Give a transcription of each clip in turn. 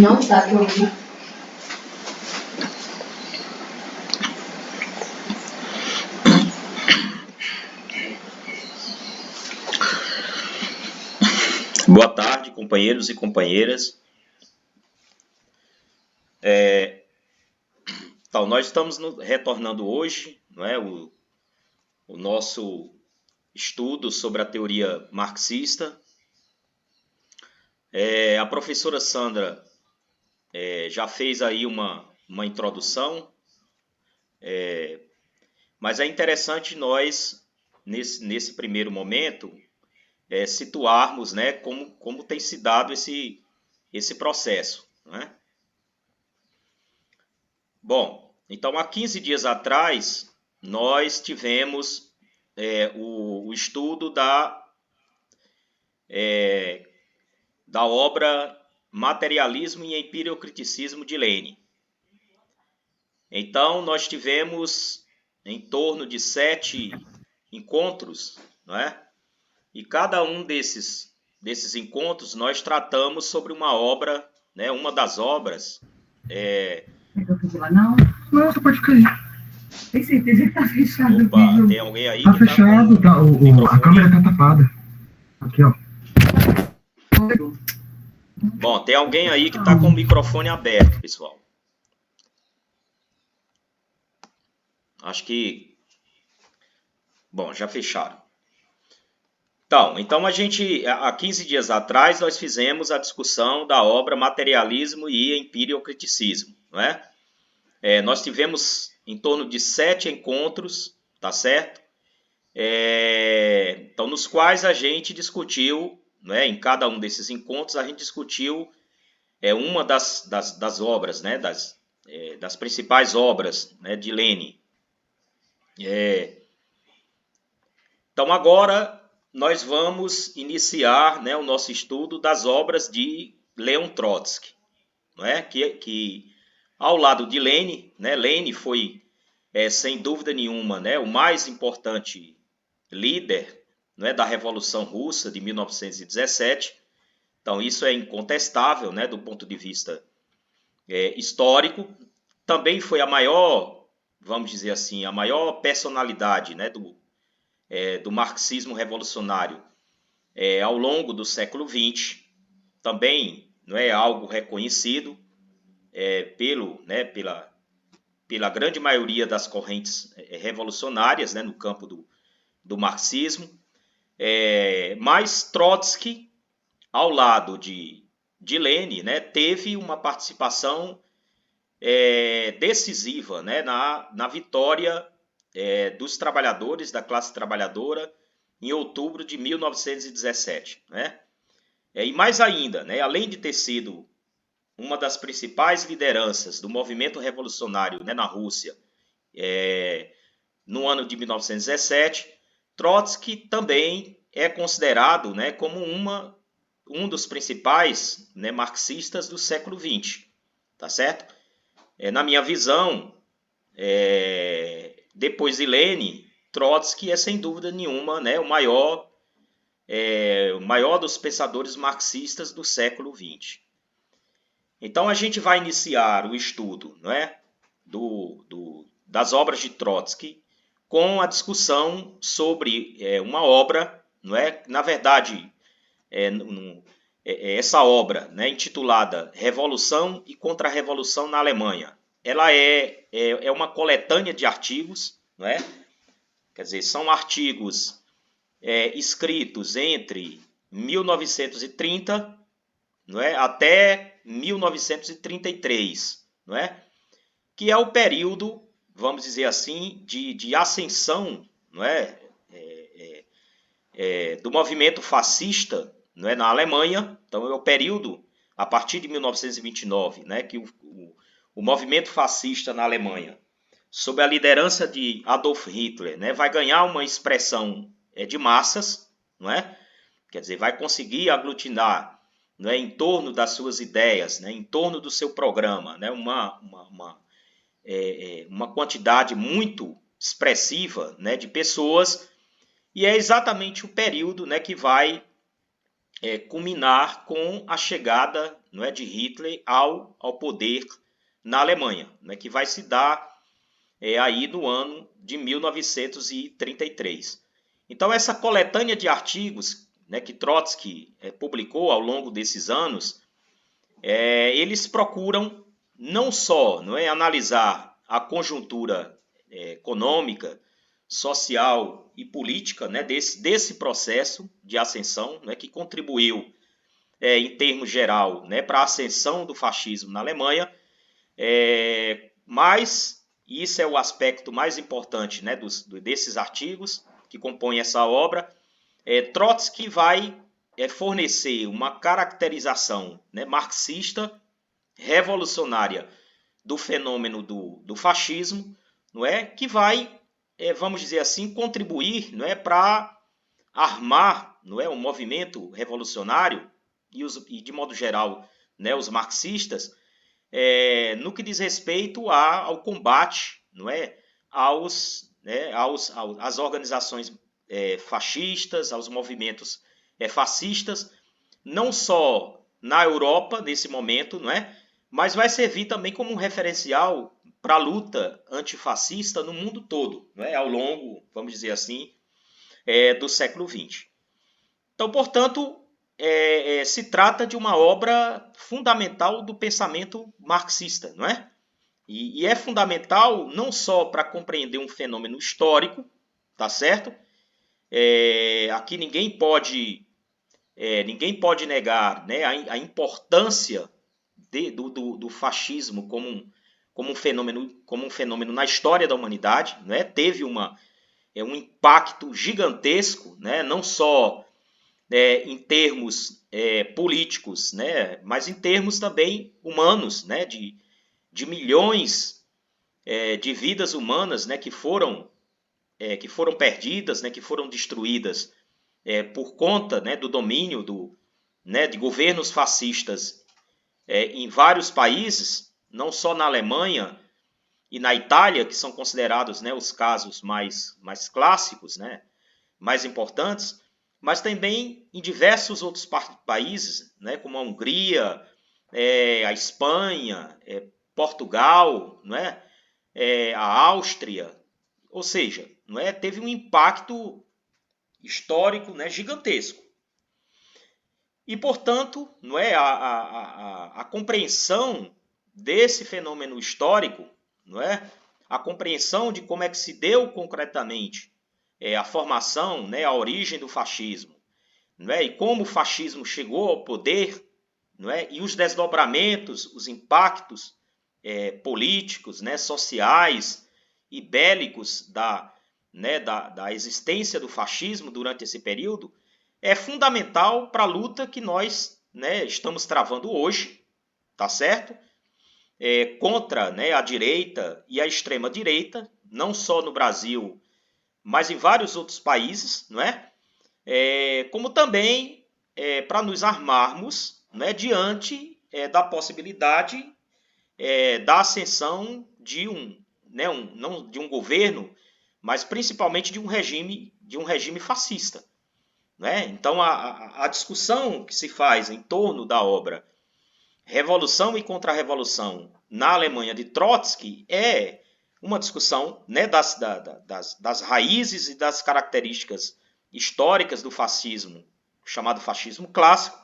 Não está para ouvir. Boa tarde, companheiros e companheiras. Então, nós estamos retornando hoje, não é, o nosso estudo sobre a teoria marxista. A professora Sandra já fez aí uma introdução, mas é interessante nós, nesse primeiro momento, situarmos, né, como tem se dado esse processo, não é? Bom, então há 15 dias atrás nós tivemos o estudo da obra Materialismo e Empiriocriticismo de Lenin. Então nós tivemos em torno de 7 encontros, não é? E cada um desses encontros nós tratamos sobre uma obra, né? Uma das obras. Não, você pode cair. Tem certeza que tá fechado. Opa, tem alguém aí tá que fechado, tá com a câmera tá tapada. Aqui, ó. Bom, tem alguém aí que tá com o microfone aberto, pessoal. Acho que... Bom, já fecharam. Então a gente, há 15 dias atrás, nós fizemos a discussão da obra Materialismo e Empiriocriticismo, não é? Nós tivemos em torno de 7 encontros, tá certo? Então, nos quais a gente discutiu, né, em cada um desses encontros, a gente discutiu uma das obras, né, das principais obras, né, de Lenin. Então, agora nós vamos iniciar, né, o nosso estudo das obras de Leon Trotsky, não é? que ao lado de Lenin, né, Lenin foi, sem dúvida nenhuma, né, o mais importante líder, né, da Revolução Russa de 1917. Então, isso é incontestável, né, do ponto de vista histórico. Também foi a maior, vamos dizer assim, a maior personalidade, né, do marxismo revolucionário ao longo do século XX. Também não é algo reconhecido pela grande maioria das correntes revolucionárias, né, no campo do marxismo. Mas Trotsky, ao lado de Lenin, né, teve uma participação decisiva, né, na vitória dos trabalhadores, da classe trabalhadora, em outubro de 1917. Né? E mais ainda, né, além de ter sido uma das principais lideranças do movimento revolucionário, né, na Rússia, no ano de 1917, Trotsky também é considerado, né, como um dos principais, né, marxistas do século XX, tá certo? Na minha visão, depois de Lenin, Trotsky é sem dúvida nenhuma, né, o maior dos pensadores marxistas do século XX. Então a gente vai iniciar o estudo, não é, das obras de Trotsky com a discussão sobre uma obra, não é, na verdade, essa obra, né, intitulada Revolução e Contra-Revolução na Alemanha. Ela é uma coletânea de artigos, não é? Quer dizer, são artigos escritos entre 1930, não é, até 1933, não é? Que é o período, vamos dizer assim, de ascensão, não é? Do movimento fascista, não é, na Alemanha. Então é o período a partir de 1929, né, que o movimento fascista na Alemanha, sob a liderança de Adolf Hitler, né, vai ganhar uma expressão de massas, não é? Quer dizer, vai conseguir aglutinar, não é, em torno das suas ideias, né, em torno do seu programa, né, uma quantidade muito expressiva, né, de pessoas. E é exatamente o período, né, que vai culminar com a chegada, não é, de Hitler ao poder na Alemanha, né, que vai se dar aí no ano de 1933. Então, essa coletânea de artigos, né, que Trotsky publicou ao longo desses anos, eles procuram não só, não é, analisar a conjuntura econômica, social e política, né, desse processo de ascensão, né, que contribuiu, em termos geral, né, para a ascensão do fascismo na Alemanha, mas isso é o aspecto mais importante, né, desses artigos que compõem essa obra. Trotsky vai fornecer uma caracterização, né, marxista, revolucionária do fenômeno do fascismo, não é, que vai, vamos dizer assim, contribuir, não é, para armar, não é, um movimento revolucionário e de modo geral, né, os marxistas, no que diz respeito ao combate, não é, às organizações fascistas, aos movimentos fascistas, não só na Europa nesse momento, não é, mas vai servir também como um referencial para a luta antifascista no mundo todo, não é, ao longo, vamos dizer assim, do século XX. Então, portanto, se trata de uma obra fundamental do pensamento marxista, não é? E é fundamental não só para compreender um fenômeno histórico, tá certo? Aqui ninguém pode negar, né, a importância do fascismo como um fenômeno na história da humanidade, né? Teve um impacto gigantesco, né? Não só em termos políticos, né? Mas em termos também humanos, né? De milhões de vidas humanas, né? Que foram perdidas, né? Que foram destruídas por conta, né? Do domínio de governos fascistas em vários países, não só na Alemanha e na Itália, que são considerados, né, os casos mais clássicos, né, mais importantes, mas também em diversos outros países, né, como a Hungria, a Espanha, Portugal, não é? A Áustria, ou seja, não é? Teve um impacto histórico, né, gigantesco. E, portanto, não é? A compreensão desse fenômeno histórico, não é? A compreensão de como é que se deu concretamente a formação, né, a origem do fascismo, não é? E como o fascismo chegou ao poder, não é? E os desdobramentos, os impactos políticos, né, sociais e bélicos da existência do fascismo durante esse período, é fundamental para a luta que nós, né, estamos travando hoje, tá certo? Contra, né, a direita e a extrema-direita, não só no Brasil, mas em vários outros países, não é? Como também para nos armarmos, né, diante da possibilidade da ascensão de não de um governo, mas principalmente de um regime fascista. Né? Então, a discussão que se faz em torno da obra Revolução e Contra-Revolução na Alemanha de Trotsky é uma discussão, né, das raízes e das características históricas do fascismo, chamado fascismo clássico,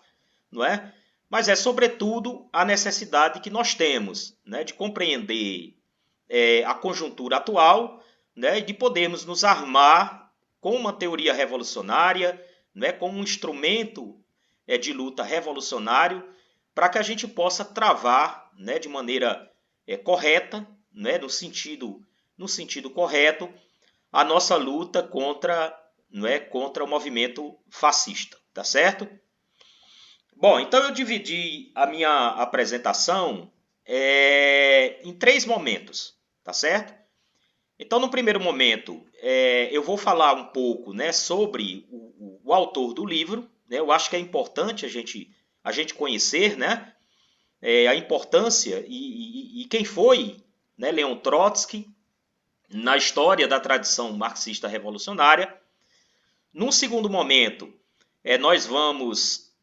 não é? Mas é, sobretudo, a necessidade que nós temos, né, de compreender a conjuntura atual, né, e de podermos nos armar com uma teoria revolucionária, né, com um instrumento de luta revolucionário, para que a gente possa travar, né, de maneira correta, né, no sentido correto, a nossa luta contra o movimento fascista, tá certo? Bom, então eu dividi a minha apresentação em 3 momentos, tá certo? Então, no primeiro momento, eu vou falar um pouco, né, sobre o autor do livro, né? Eu acho que é importante a gente conhecer, né, a importância e quem foi, né, Leon Trotsky na história da tradição marxista revolucionária. Num segundo momento, nós vamos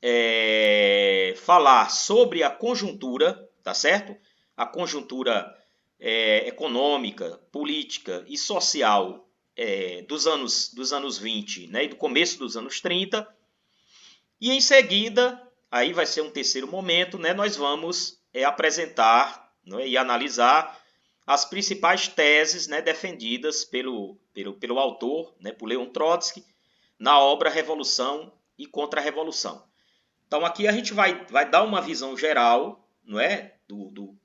falar sobre a conjuntura, tá certo? A conjuntura econômica, política e social dos anos 20, né, e do começo dos anos 30. E em seguida, aí vai ser um terceiro momento, né, nós vamos apresentar, né, e analisar as principais teses, né, defendidas pelo autor, né, por Leon Trotsky, na obra Revolução e Contra-Revolução. Então aqui a gente vai dar uma visão geral, não é,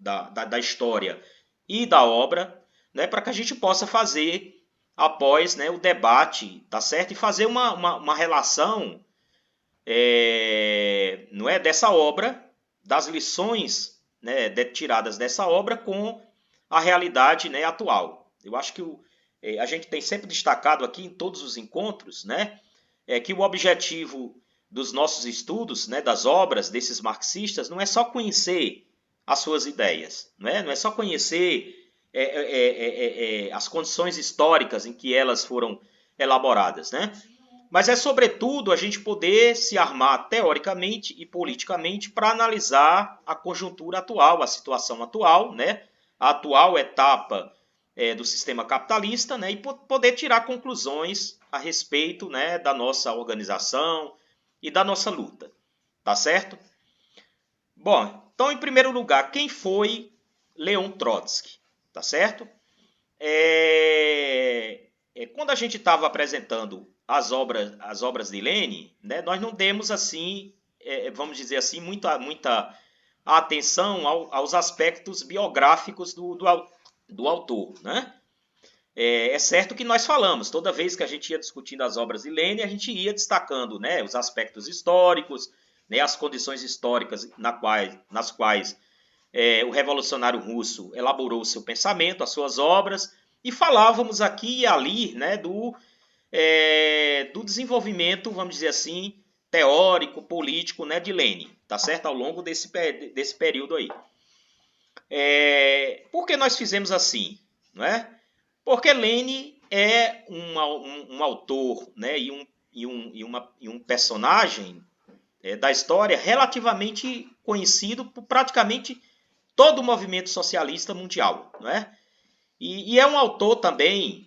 da história e da obra, né, para que a gente possa fazer após, né, o debate, tá certo? E fazer uma relação, não é, dessa obra, das lições, né, tiradas dessa obra com a realidade, né, atual. Eu acho que a gente tem sempre destacado aqui em todos os encontros, né, que o objetivo dos nossos estudos, né, das obras desses marxistas, não é só conhecer as suas ideias, não é só conhecer as condições históricas em que elas foram elaboradas, né? Mas é, sobretudo, a gente poder se armar teoricamente e politicamente para analisar a conjuntura atual, a situação atual, né? A atual etapa do sistema capitalista, né? E poder tirar conclusões a respeito, né, da nossa organização e da nossa luta. Tá certo? Bom, então, em primeiro lugar, quem foi Leon Trotsky? Tá certo? Quando a gente estava apresentando as obras de Lenin, né, nós não demos assim, vamos dizer assim, muita atenção aos aspectos biográficos do autor, né? É certo que nós falamos, toda vez que a gente ia discutindo as obras de Lenin, a gente ia destacando, né, os aspectos históricos, né, as condições históricas nas quais o revolucionário russo elaborou o seu pensamento, as suas obras, e falávamos aqui e ali, né, do desenvolvimento, vamos dizer assim, teórico, político, né, de Lenin, tá certo? Ao longo desse período aí. Por que nós fizemos assim? Não é? Porque Lenin é um autor, né, e um personagem da história relativamente conhecido por praticamente todo o movimento socialista mundial, não é? E é um autor também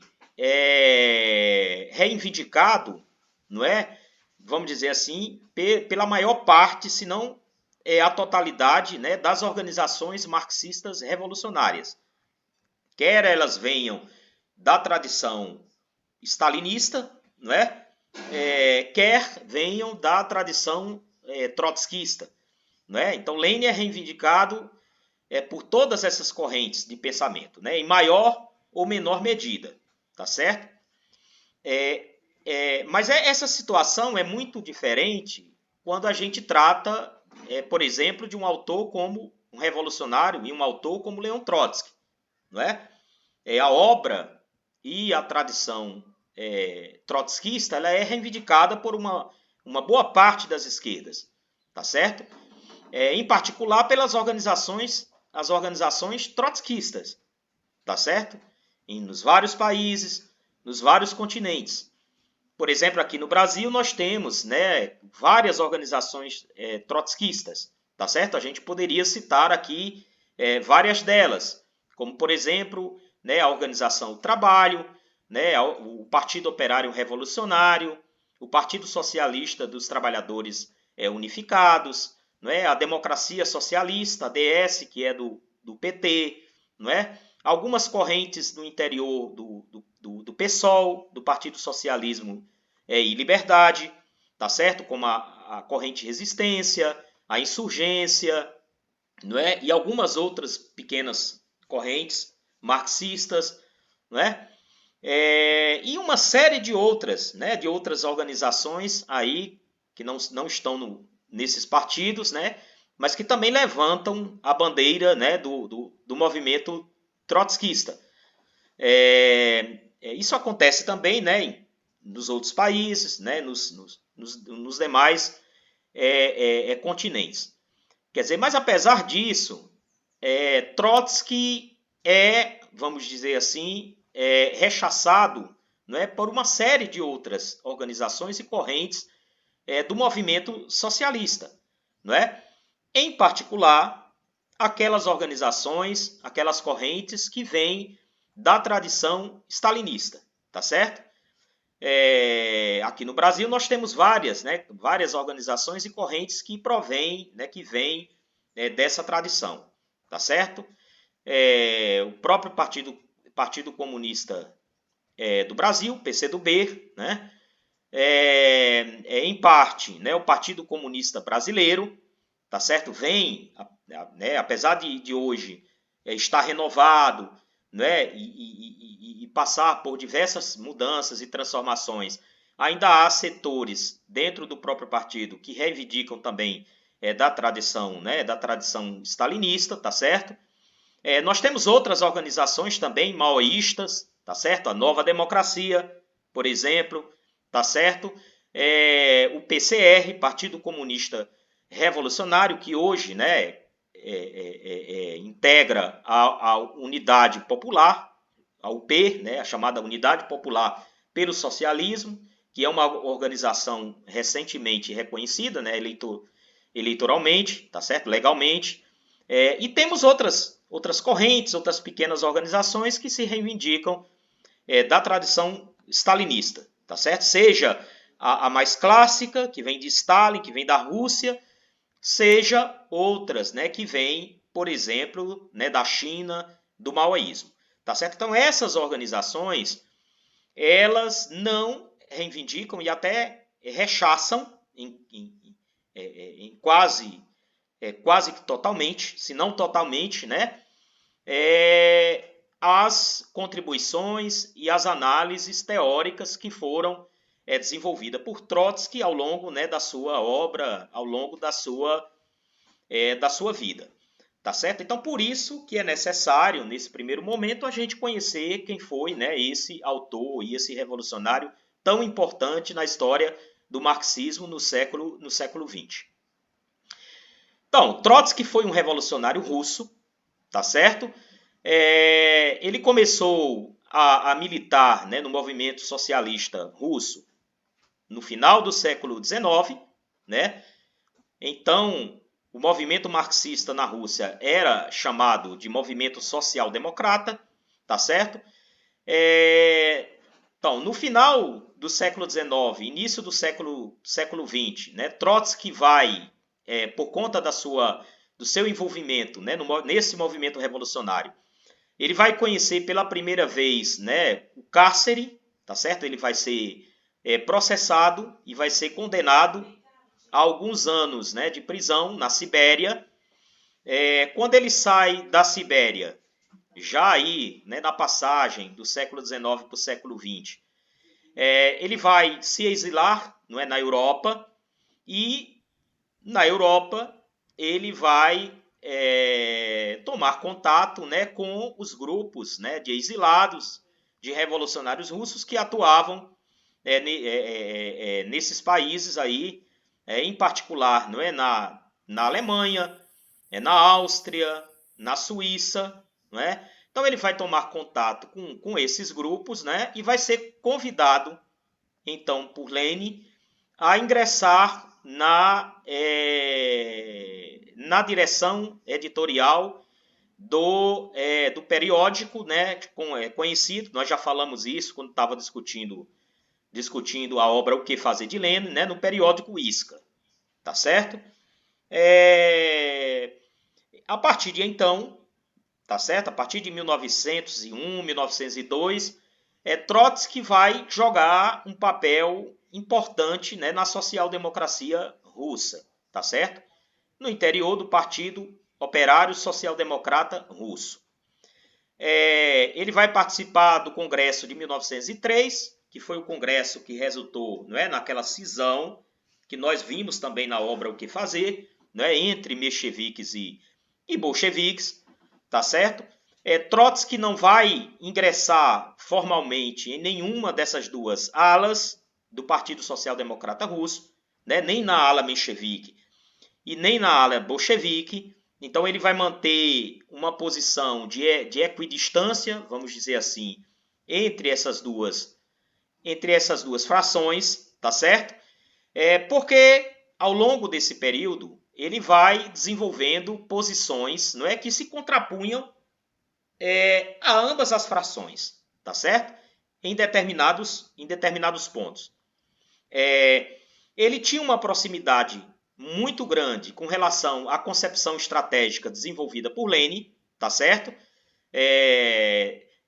reivindicado, não é? Vamos dizer assim, pela maior parte, se não a totalidade, né, das organizações marxistas revolucionárias. Quer elas venham da tradição stalinista, não é? Quer venham da tradição trotskista. Não é? Então, Lenin é reivindicado por todas essas correntes de pensamento, né? Em maior ou menor medida, tá certo? Mas essa situação é muito diferente quando a gente trata, por exemplo, de um autor como um revolucionário e um autor como Leon Trotsky, não é? A obra e a tradição trotskista, ela é reivindicada por uma boa parte das esquerdas, tá certo? Em particular pelas as organizações trotskistas, tá certo? Nos vários países, nos vários continentes. Por exemplo, aqui no Brasil nós temos, né, várias organizações trotskistas, tá certo? A gente poderia citar aqui várias delas, como por exemplo, né, a Organização do Trabalho, né, o Partido Operário Revolucionário, o Partido Socialista dos Trabalhadores Unificados, não é? A Democracia Socialista, a DS, que é do PT, não é? Algumas correntes no interior do PSOL, do Partido Socialismo e Liberdade, tá certo? Como a corrente resistência, a insurgência, não é? E algumas outras pequenas correntes marxistas, não é? E uma série de outras, né? De outras organizações aí que não estão nesses partidos, né? Mas que também levantam a bandeira, né? do movimento trotskista. Isso acontece também, né, nos outros países, né, nos demais continentes. Quer dizer, mas apesar disso, Trotsky vamos dizer assim, rechaçado, não é, por uma série de outras organizações e correntes do movimento socialista, não é? Em particular, aquelas organizações, aquelas correntes que vêm da tradição stalinista, tá certo? Aqui no Brasil nós temos várias, né, várias organizações e correntes que provêm, né, que vêm dessa tradição, tá certo? O próprio Partido Comunista do Brasil, PCdoB, né? Em parte, né, o Partido Comunista Brasileiro, tá certo? Vem, né, apesar de hoje estar renovado, né, e passar por diversas mudanças e transformações, ainda há setores dentro do próprio partido que reivindicam também da tradição, né, da tradição stalinista, tá certo? Nós temos outras organizações também maoístas, tá certo? A Nova Democracia, por exemplo, tá certo? O PCR, Partido Comunista Revolucionário, que hoje, né, integra a Unidade Popular, a UP, né, a chamada Unidade Popular pelo Socialismo, que é uma organização recentemente reconhecida, né, eleitoralmente, tá certo? Legalmente. E temos outras correntes, outras pequenas organizações que se reivindicam da tradição stalinista, tá certo? Seja a mais clássica, que vem de Stalin, que vem da Rússia, seja outras, né, que vêm, por exemplo, né, da China, do maoísmo, tá certo? Então essas organizações, elas não reivindicam e até rechaçam em quase que totalmente, se não totalmente, né, as contribuições e as análises teóricas que foram desenvolvidas por Trotsky ao longo, né, da sua obra, ao longo da sua vida. Tá certo? Então, por isso que é necessário, nesse primeiro momento, a gente conhecer quem foi, né, esse autor e esse revolucionário tão importante na história do marxismo no século XX. Então, Trotsky foi um revolucionário russo, tá certo? Ele começou a militar, né, no movimento socialista russo no final do século XIX, né? Então, o movimento marxista na Rússia era chamado de movimento social-democrata, tá certo? Então, no final do século XIX, início do século XX, né, Trotsky vai, por conta do seu envolvimento, né, nesse movimento revolucionário, ele vai conhecer pela primeira vez, né, o cárcere, tá certo? Ele vai ser processado e vai ser condenado a alguns anos, né, de prisão na Sibéria. Quando ele sai da Sibéria, já aí, né, na passagem do século XIX para o século XX, ele vai se exilar, não é, na Europa, e na Europa ele vai tomar contato, né, com os grupos, né, de exilados, de revolucionários russos que atuavam nesses países aí, em particular, não é, na Alemanha, na Áustria, na Suíça, não é? Então ele vai tomar contato com esses grupos, né, e vai ser convidado, então, por Lenin a ingressar na direção editorial do periódico, né, conhecido, nós já falamos isso quando estava discutindo a obra O que Fazer de Lenin, né, no periódico Isca, tá certo? A partir de então, tá certo? A partir de 1901, 1902, Trotsky vai jogar um papel importante, né, na social-democracia russa, tá certo? No interior do Partido Operário Social-Democrata Russo. Ele vai participar do Congresso de 1903, que foi o congresso que resultou, não é, naquela cisão que nós vimos também na obra O que Fazer, não é, entre mencheviques e bolcheviques, tá certo? Trotsky não vai ingressar formalmente em nenhuma dessas duas alas do Partido Social Democrata Russo, né, nem na ala menchevique e nem na ala bolchevique. Então ele vai manter uma posição de equidistância, vamos dizer assim, entre essas duas frações, tá certo? Porque ao longo desse período ele vai desenvolvendo posições, não é, que se contrapunham a ambas as frações, tá certo? Em determinados pontos. Ele tinha uma proximidade muito grande com relação à concepção estratégica desenvolvida por Lenin, tá certo?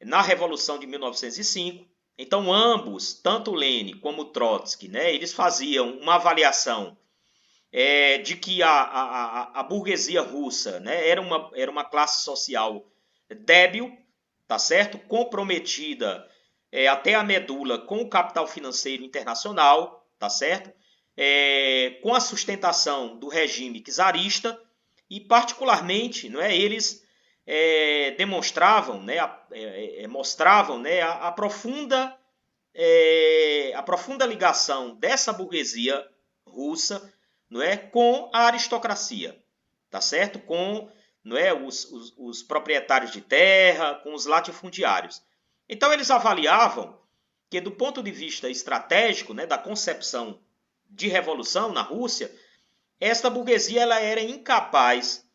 Na Revolução de 1905. Então, ambos, tanto Lenin como Trotsky, né, eles faziam uma avaliação de que a burguesia russa, né, era uma classe social débil, tá certo? Comprometida até a medula com o capital financeiro internacional, tá certo? Com a sustentação do regime czarista e, particularmente, não é, eles demonstravam, né, mostravam, né, a profunda ligação dessa burguesia russa, não é, com a aristocracia, tá certo? Com, não é, os proprietários de terra, com os latifundiários. Então eles avaliavam que, do ponto de vista estratégico, né, da concepção de revolução na Rússia, esta burguesia ela era incapaz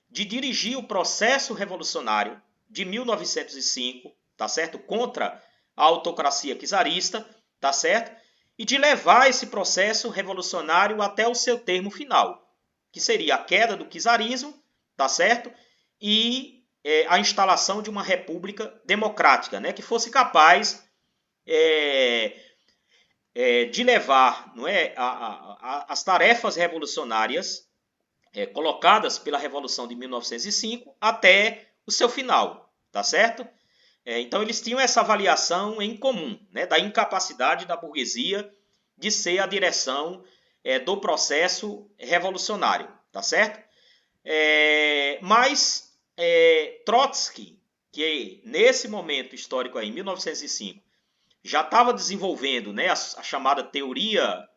de dirigir o processo revolucionário de 1905, tá certo? Contra a autocracia czarista, tá certo? E de levar esse processo revolucionário até o seu termo final, que seria a queda do czarismo, tá certo? E a instalação de uma república democrática, né, que fosse capaz de levar, não é, as tarefas revolucionárias colocadas pela Revolução de 1905 até o seu final, tá certo? Então eles tinham essa avaliação em comum, né, da incapacidade da burguesia de ser a direção do processo revolucionário, tá certo? Mas Trotsky, que nesse momento histórico aí, em 1905, já estava desenvolvendo, né, a chamada teoria,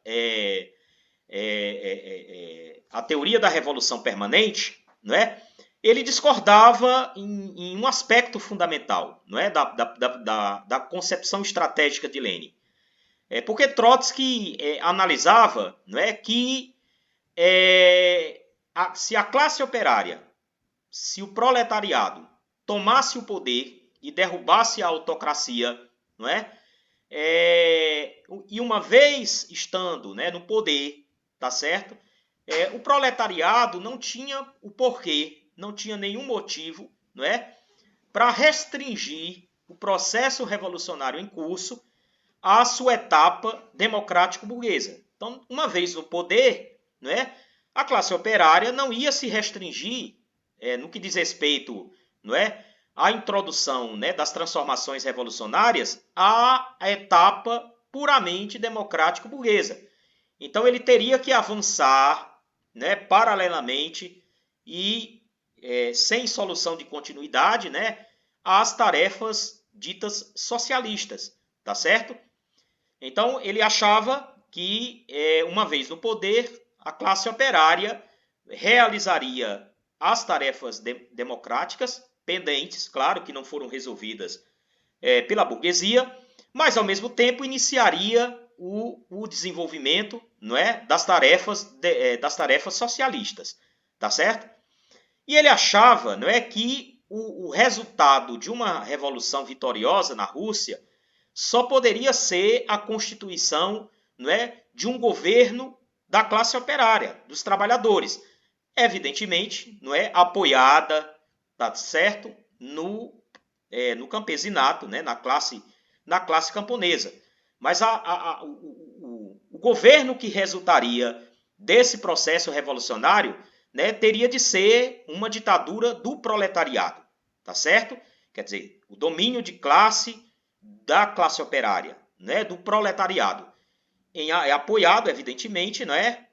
a teoria da revolução permanente, não é? Ele discordava em um aspecto fundamental, não é, da concepção estratégica de Lenin. Porque Trotsky analisava, não é, que se a classe operária, se o proletariado tomasse o poder e derrubasse a autocracia, não é? E uma vez estando, né, no poder, tá certo? O proletariado não tinha o porquê, não tinha nenhum motivo, não é, para restringir o processo revolucionário em curso à sua etapa democrático-burguesa. Então, uma vez no poder, não é, a classe operária não ia se restringir no que diz respeito, não é, à introdução, né, das transformações revolucionárias à etapa puramente democrático-burguesa. Então ele teria que avançar, né, paralelamente e sem solução de continuidade, né, às tarefas ditas socialistas, tá certo? Então ele achava que, uma vez no poder, a classe operária realizaria as tarefas democráticas pendentes, claro que não foram resolvidas pela burguesia, mas ao mesmo tempo iniciaria o desenvolvimento, não é, das tarefas socialistas, tá certo? E ele achava, não é, que o resultado de uma revolução vitoriosa na Rússia só poderia ser a constituição, não é, de um governo da classe operária, dos trabalhadores, evidentemente, não é, apoiada, tá certo, no campesinato, né, na classe camponesa. Mas o governo que resultaria desse processo revolucionário, né, teria de ser uma ditadura do proletariado, tá certo? Quer dizer, o domínio de classe da classe operária, né, do proletariado, apoiado, evidentemente, né,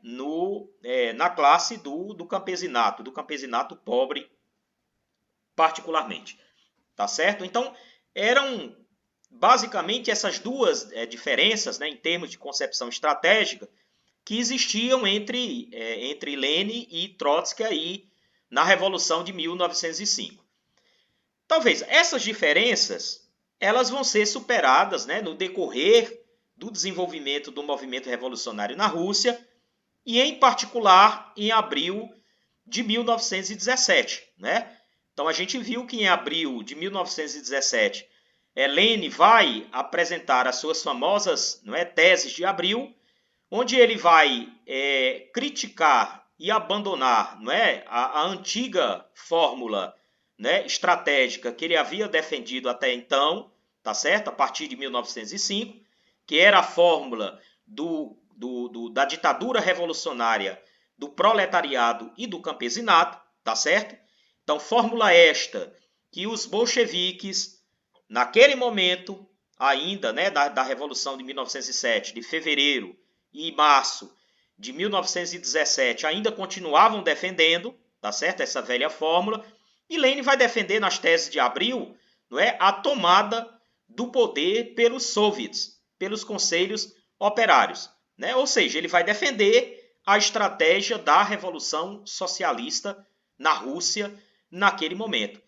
na classe do campesinato pobre, particularmente, tá certo? Então, eram basicamente essas duas diferenças, né, em termos de concepção estratégica, que existiam entre Lenin e Trotsky aí na Revolução de 1905. Talvez essas diferenças elas vão ser superadas, né, no decorrer do desenvolvimento do movimento revolucionário na Rússia, e em particular em abril de 1917, né? Então a gente viu que em abril de 1917, Lenin vai apresentar as suas famosas, não é, teses de abril, onde ele vai criticar e abandonar, não é, a antiga fórmula, né, estratégica que ele havia defendido até então, tá certo? A partir de 1905, que era a fórmula da ditadura revolucionária, do proletariado e do campesinato, tá certo? Então, fórmula esta que os bolcheviques, naquele momento ainda, né, da Revolução de 1907, de fevereiro e março de 1917, ainda continuavam defendendo, tá certo? Essa velha fórmula. E Lenin vai defender nas teses de abril, não é, a tomada do poder pelos soviets, pelos conselhos operários, né? Ou seja, ele vai defender a estratégia da revolução socialista na Rússia naquele momento.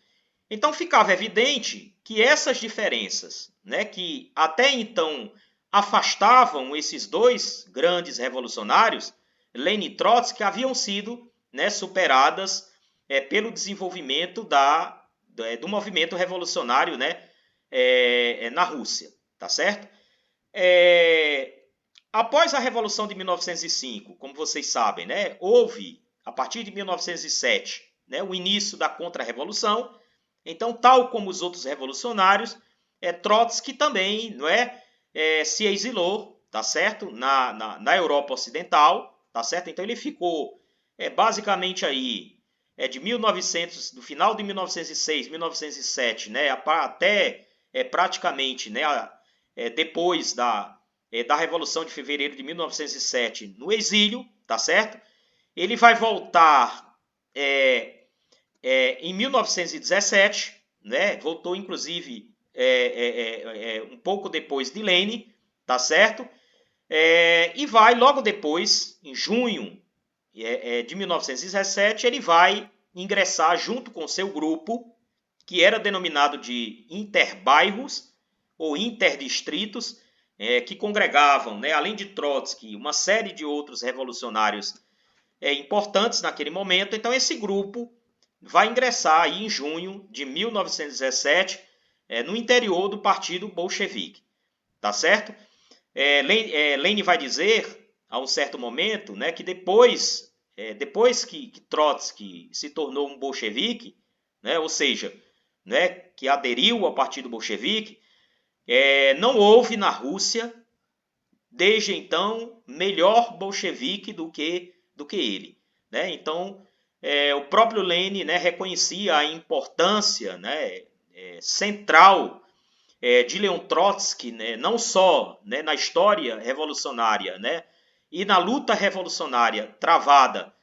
Então ficava evidente que essas diferenças, né, que até então afastavam esses dois grandes revolucionários, Lenin e Trotsky, haviam sido, né, superadas pelo desenvolvimento do movimento revolucionário, né, na Rússia, tá certo? Após a Revolução de 1905, como vocês sabem, né, houve, a partir de 1907, né, o início da Contra-Revolução. Então, tal como os outros revolucionários, Trotsky também, não é, se exilou, tá certo, na Europa Ocidental, tá certo? Então, ele ficou basicamente aí de 1900, do final de 1906, 1907, né, até praticamente, né, depois da Revolução de Fevereiro de 1907, no exílio, tá certo? Ele vai voltar em 1917, né? Voltou inclusive um pouco depois de Lenin, tá certo? E vai logo depois, em junho de 1917, ele vai ingressar junto com seu grupo, que era denominado de interbairros ou interdistritos, que congregavam, né, além de Trotsky, uma série de outros revolucionários importantes naquele momento. Então esse grupo vai ingressar aí em junho de 1917 no interior do partido bolchevique, tá certo? Lenin vai dizer, a um certo momento, né, que depois que Trotsky se tornou um bolchevique, né, ou seja, né, que aderiu ao partido bolchevique, não houve na Rússia, desde então, melhor bolchevique do que ele, né? Então, o próprio Lenin, né, reconhecia a importância, né, central de Leon Trotsky, né, não só, né, na história revolucionária, né, e na luta revolucionária travada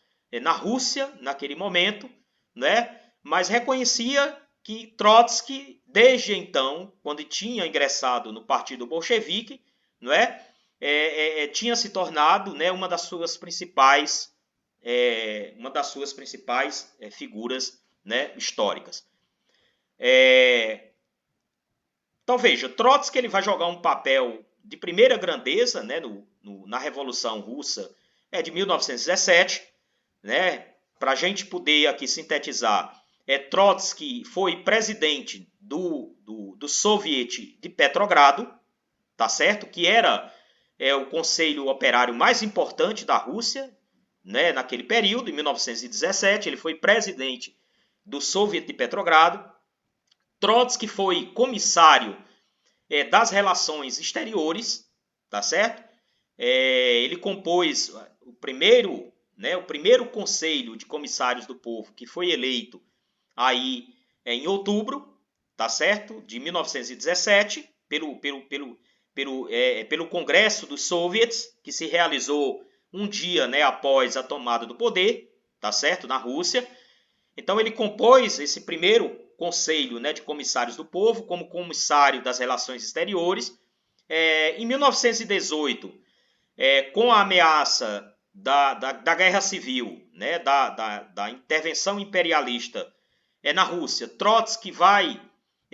na Rússia naquele momento, né, mas reconhecia que Trotsky, desde então, quando tinha ingressado no partido bolchevique, não é, tinha se tornado, né, uma das suas principais figuras, né, históricas. Então veja, Trotsky ele vai jogar um papel de primeira grandeza, né, na Revolução Russa de 1917, né, para a gente poder aqui sintetizar. Trotsky foi presidente do Soviet de Petrogrado, tá certo? Que era o conselho operário mais importante da Rússia, né, naquele período, em 1917, ele foi presidente do Soviet de Petrogrado. Trotsky foi comissário das relações exteriores, tá certo? Ele compôs o primeiro conselho de comissários do povo, que foi eleito aí em outubro, tá certo? De 1917, pelo Congresso dos Soviets, que se realizou um dia, né, após a tomada do poder, tá certo? Na Rússia. Então ele compôs esse primeiro conselho, né, de comissários do povo, como comissário das relações exteriores. Em 1918, com a ameaça da guerra civil, né, da intervenção imperialista na Rússia, Trotsky vai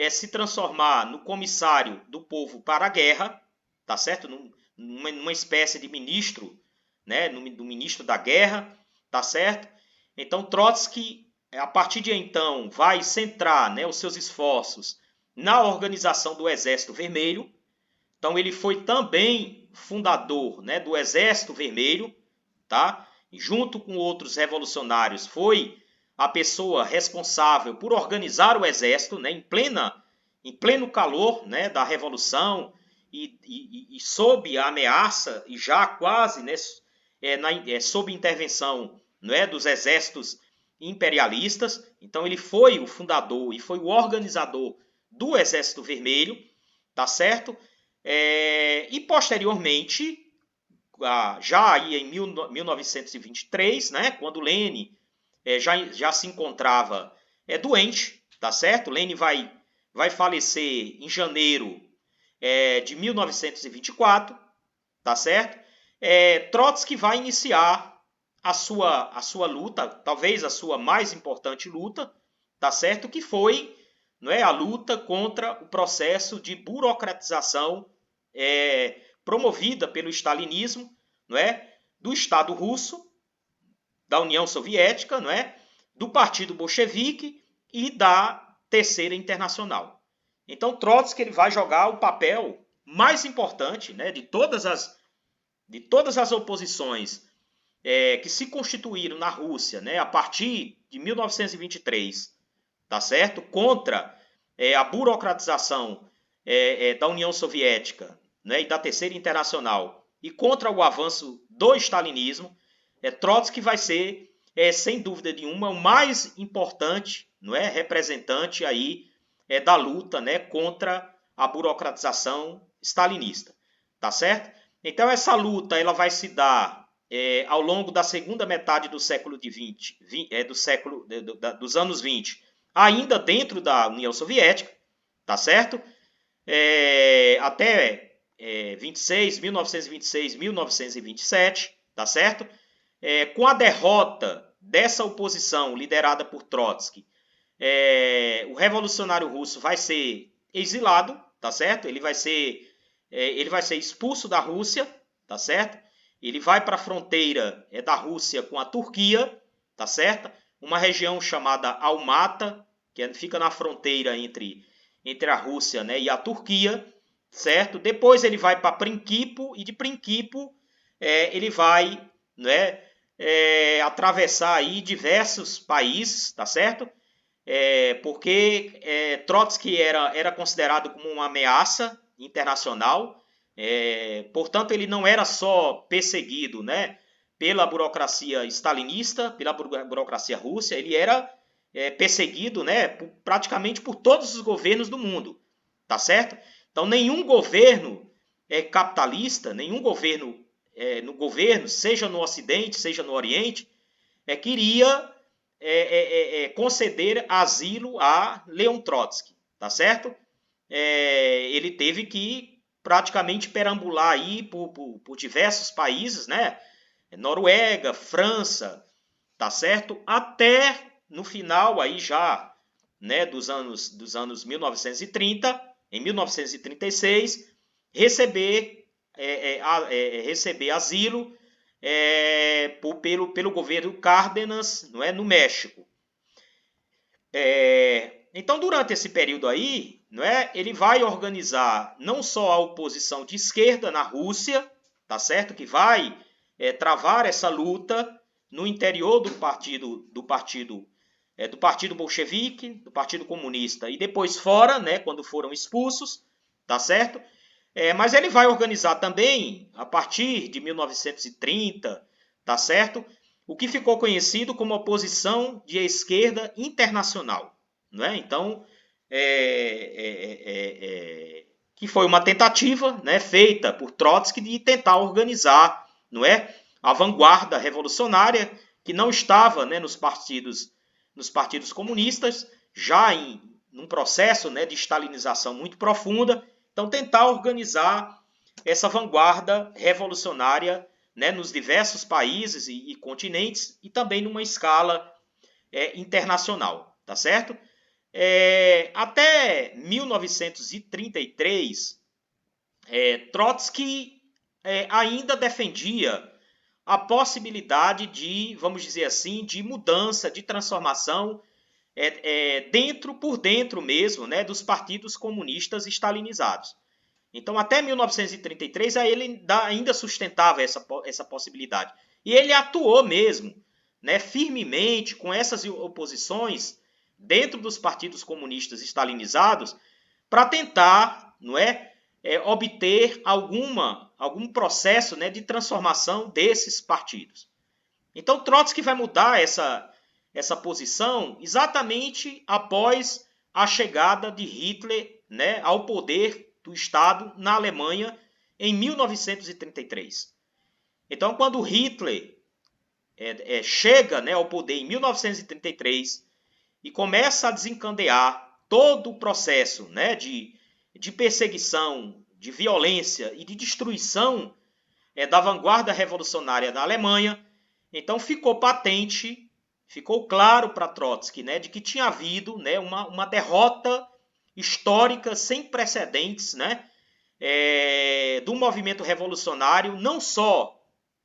se transformar no comissário do povo para a guerra, tá certo? numa espécie de ministro, né, do ministro da guerra, tá certo? Então Trotsky, a partir de então, vai centrar, né, os seus esforços na organização do Exército Vermelho. Então ele foi também fundador, né, do Exército Vermelho, tá? E junto com outros revolucionários foi a pessoa responsável por organizar o exército, né, em pleno calor, né, da revolução e sob a ameaça e já quase, né, sob intervenção, né, dos exércitos imperialistas. Então ele foi o fundador e foi o organizador do Exército Vermelho, tá certo? E posteriormente, já aí em 1923, né, quando Lênin já se encontrava doente, tá certo? Lênin vai falecer em janeiro de 1924, tá certo? Trotsky vai iniciar a sua luta, talvez a sua mais importante luta, tá certo? Que foi, não é, a luta contra o processo de burocratização promovida pelo stalinismo, não é, do Estado Russo, da União Soviética, não é, do Partido Bolchevique e da Terceira Internacional. Então Trotsky ele vai jogar o papel mais importante, né, de todas as oposições que se constituíram na Rússia, né, a partir de 1923, tá certo? Contra a burocratização da União Soviética, né, e da Terceira Internacional e contra o avanço do stalinismo. Trotsky vai ser, sem dúvida nenhuma, o mais importante, não é, representante aí da luta, né, contra a burocratização stalinista, tá certo? Então essa luta ela vai se dar ao longo da segunda metade do século XX, dos anos 20, ainda dentro da União Soviética, tá certo? Até 1926, 1927, tá certo? Com a derrota dessa oposição liderada por Trotsky, o revolucionário russo vai ser exilado, tá certo? Ele vai ser expulso da Rússia, tá certo? Ele vai para a fronteira da Rússia com a Turquia, tá certo? Uma região chamada Almata, que fica na fronteira entre a Rússia, né, e a Turquia, certo? Depois ele vai para Prinquipo e de Prinquipo ele vai, né, atravessar aí diversos países, tá certo? Porque Trotsky era considerado como uma ameaça internacional, portanto ele não era só perseguido, né, pela burocracia stalinista, pela burocracia russa, ele era perseguido, né, praticamente por todos os governos do mundo, tá certo? Então nenhum governo capitalista, nenhum governo seja no Ocidente, seja no Oriente, queria conceder asilo a Leon Trotsky, tá certo? Ele teve que praticamente perambular aí por diversos países, né? Noruega, França, tá certo? Até no final aí já, né, dos anos 1930, em 1936, receber asilo pelo governo Cárdenas, não é, no México. Então, durante esse período aí, não é, ele vai organizar não só a oposição de esquerda na Rússia, tá certo, que vai travar essa luta no interior do partido bolchevique, do Partido Comunista, e depois fora, né, quando foram expulsos, tá certo? Mas ele vai organizar também, a partir de 1930, tá certo? O que ficou conhecido como oposição de esquerda internacional, não é? Então, que foi uma tentativa, né, feita por Trotsky de tentar organizar, não é, a vanguarda revolucionária que não estava, né, nos partidos comunistas, já em um processo, né, de stalinização muito profunda. Então, tentar organizar essa vanguarda revolucionária, né, nos diversos países e continentes e também numa escala internacional, tá certo? Até 1933, Trotsky ainda defendia a possibilidade de, vamos dizer assim, de mudança, de transformação por dentro mesmo, né, dos partidos comunistas stalinizados. Então, até 1933, ele ainda sustentava essa possibilidade. E ele atuou mesmo, né, firmemente com essas oposições dentro dos partidos comunistas stalinizados para tentar, não é, obter algum processo, né, de transformação desses partidos. Então, Trotsky vai mudar essa posição exatamente após a chegada de Hitler, né, ao poder do Estado na Alemanha em 1933. Então, quando Hitler chega, né, ao poder em 1933 e começa a desencadear todo o processo, né, de perseguição, de violência e de destruição da vanguarda revolucionária da Alemanha, então ficou patente, ficou claro para Trotsky, né, de que tinha havido, né, uma derrota histórica sem precedentes, né, do movimento revolucionário, não só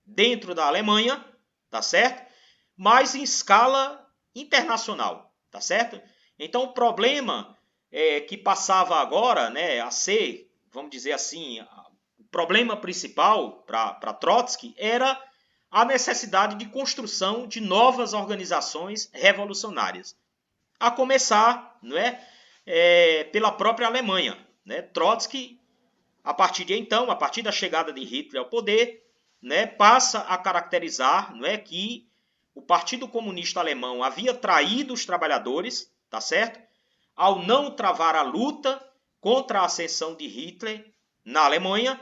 dentro da Alemanha, tá certo? Mas em escala internacional, tá certo? Então o problema que passava agora, né, a ser, vamos dizer assim, o problema principal para Trotsky era a necessidade de construção de novas organizações revolucionárias, a começar, não é, pela própria Alemanha, né? Trotsky, a partir de então, a partir da chegada de Hitler ao poder, né, passa a caracterizar, não é, que o Partido Comunista Alemão havia traído os trabalhadores, tá certo? Ao não travar a luta contra a ascensão de Hitler na Alemanha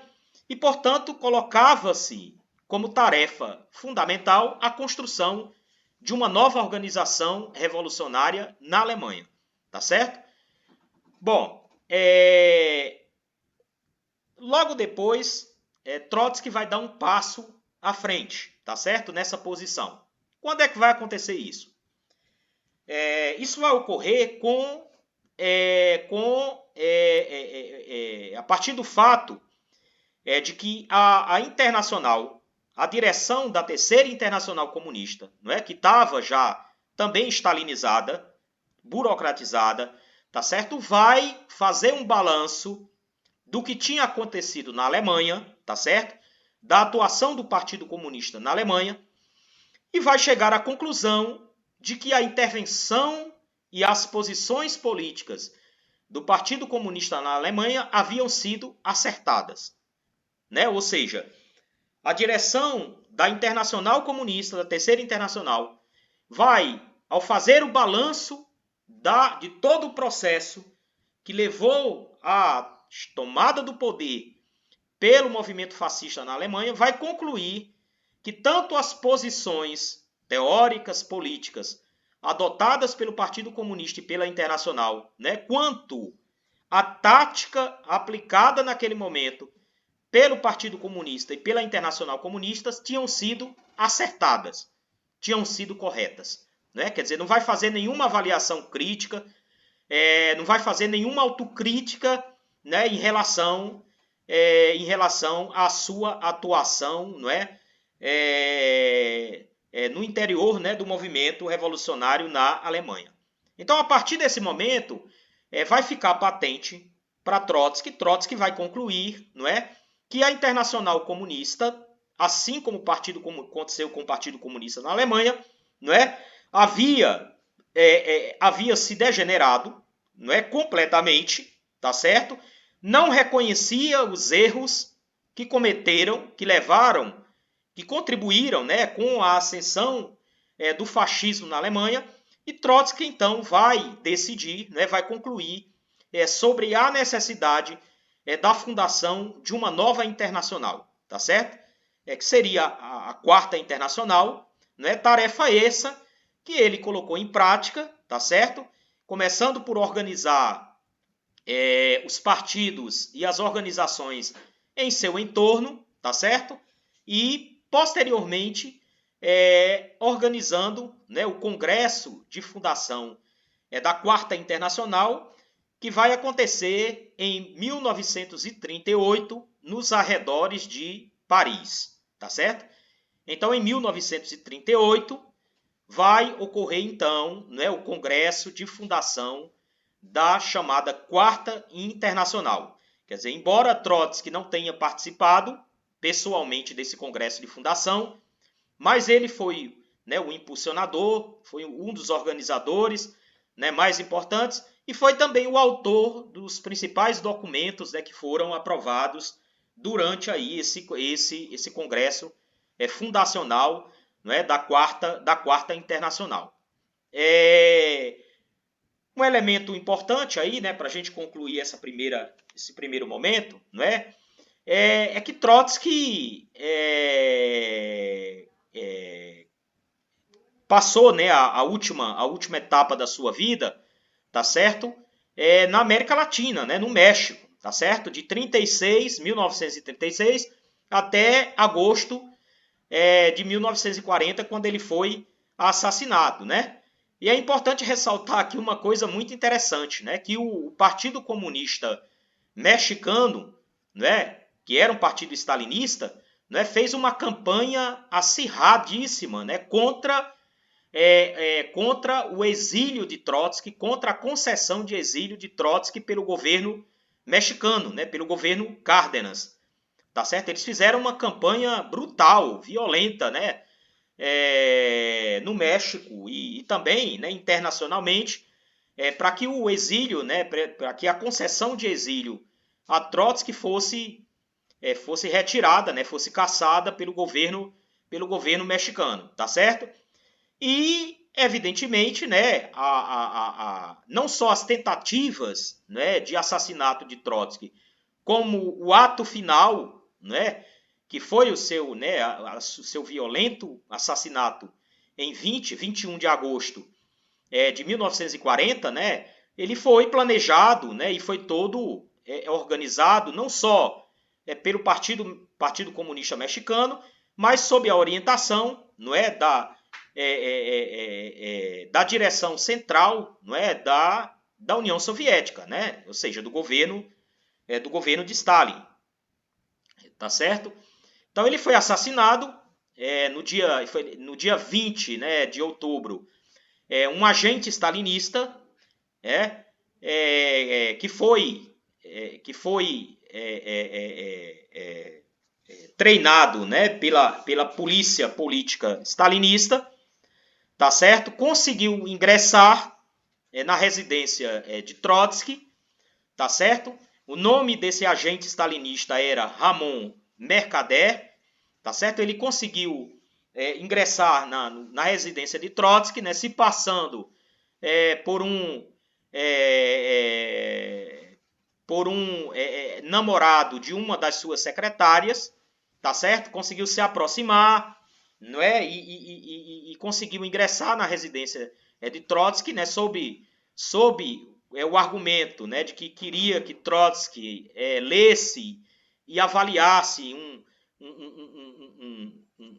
e, portanto, colocava-se como tarefa fundamental a construção de uma nova organização revolucionária na Alemanha, tá certo? Bom, logo depois, Trotsky vai dar um passo à frente, tá certo? Nessa posição. Quando é que vai acontecer isso? Isso vai ocorrer a partir do fato de que a Internacional, a direção da Terceira Internacional Comunista, não é, que estava já também stalinizada, burocratizada, tá certo? Vai fazer um balanço do que tinha acontecido na Alemanha, tá certo? Da atuação do Partido Comunista na Alemanha, e vai chegar à conclusão de que a intervenção e as posições políticas do Partido Comunista na Alemanha haviam sido acertadas, né? Ou seja, a direção da Internacional Comunista, da Terceira Internacional, vai, ao fazer o balanço de todo o processo que levou à tomada do poder pelo movimento fascista na Alemanha, vai concluir que tanto as posições teóricas, políticas, adotadas pelo Partido Comunista e pela Internacional, né, quanto a tática aplicada naquele momento pelo Partido Comunista e pela Internacional Comunista tinham sido acertadas, tinham sido corretas. Né? Quer dizer, não vai fazer nenhuma avaliação crítica, não vai fazer nenhuma autocrítica, né, em relação à sua atuação, não é? No interior, né, do movimento revolucionário na Alemanha. Então, a partir desse momento, vai ficar patente para Trotsky vai concluir, não é, que a Internacional Comunista, assim como aconteceu com o Partido Comunista na Alemanha, não é, havia se degenerado, não é, completamente, tá certo? Não reconhecia os erros que cometeram, que contribuíram, né, com a ascensão do fascismo na Alemanha, e Trotsky então vai decidir, né, vai concluir sobre a necessidade da fundação de uma nova internacional, tá certo? Que seria a Quarta Internacional, né, tarefa essa que ele colocou em prática, tá certo? Começando por organizar os partidos e as organizações em seu entorno, tá certo? E, posteriormente, organizando, né, o Congresso de Fundação da Quarta Internacional, que vai acontecer em 1938, nos arredores de Paris, tá certo? Então, em 1938, vai ocorrer, então, né, o Congresso de Fundação da chamada Quarta Internacional. Quer dizer, embora Trotsky não tenha participado pessoalmente desse Congresso de Fundação, mas ele foi, né, o impulsionador, foi um dos organizadores, né, mais importantes, e foi também o autor dos principais documentos, né, que foram aprovados durante aí esse congresso fundacional, né, da quarta internacional. Um elemento importante aí, né, para a gente concluir esse primeiro momento, né, é que Trotsky passou, né, a última etapa da sua vida, tá certo? Na América Latina, né, no México, tá certo? De 1936 até agosto de 1940, quando ele foi assassinado, né? E é importante ressaltar aqui uma coisa muito interessante, né? Que o Partido Comunista Mexicano, né, que era um partido stalinista, né, fez uma campanha acirradíssima, né, contra o exílio de Trotsky, contra a concessão de exílio de Trotsky pelo governo mexicano, né, pelo governo Cárdenas. Tá certo? Eles fizeram uma campanha brutal, violenta, né, no México e também, né, internacionalmente, para que o exílio, né, para que a concessão de exílio a Trotsky fosse retirada, né, fosse cassada pelo governo mexicano, tá certo? E, evidentemente, né, não só as tentativas, né, de assassinato de Trotsky, como o ato final, né, que foi o seu, né, o seu violento assassinato em 21 de agosto de 1940, né, ele foi planejado, né, e foi todo organizado, não só pelo Partido Comunista Mexicano, mas sob a orientação, não é, da direção central, não é, da União Soviética, né, ou seja, do governo de Stalin, tá certo? Então ele foi assassinado no dia 20, né, de outubro, um agente stalinista que foi treinado, né, pela polícia política stalinista, tá certo? Conseguiu ingressar na residência de Trotsky, tá certo? O nome desse agente stalinista era Ramon Mercader, tá certo? Ele conseguiu ingressar na residência de Trotsky, né, se passando por um namorado de uma das suas secretárias, tá certo? Conseguiu se aproximar, não é? E conseguiu ingressar na residência de Trotsky, né, sob o argumento, né, de que queria que Trotsky lesse e avaliasse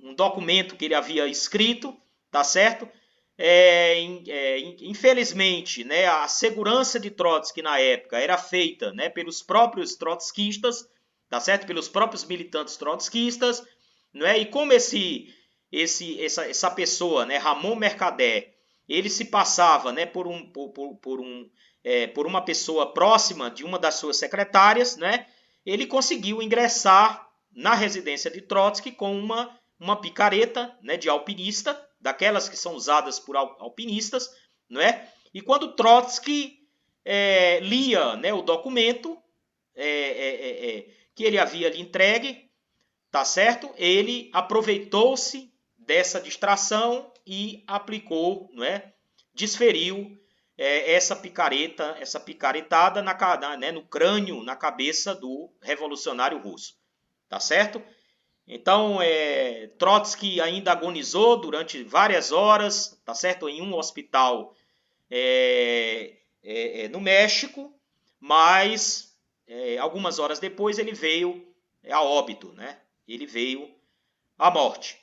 um documento que ele havia escrito, tá certo? Infelizmente, né, a segurança de Trotsky na época era feita, né, pelos próprios trotskistas, tá certo? Pelos próprios militantes trotskistas, não é? E como essa pessoa, né, Ramon Mercader, ele se passava, né, por uma pessoa próxima de uma das suas secretárias, né, ele conseguiu ingressar na residência de Trotsky com uma picareta, né, de alpinista, daquelas que são usadas por alpinistas, não é? E quando Trotsky lia, né, o documento que ele havia lhe entregue, tá certo? Ele aproveitou-se dessa distração e aplicou, não é? Desferiu essa picaretada no crânio, na cabeça do revolucionário russo, tá certo? Então, Trotsky ainda agonizou durante várias horas, tá certo? Em um hospital no México, mas algumas horas depois ele veio a óbito, né? Ele veio à morte,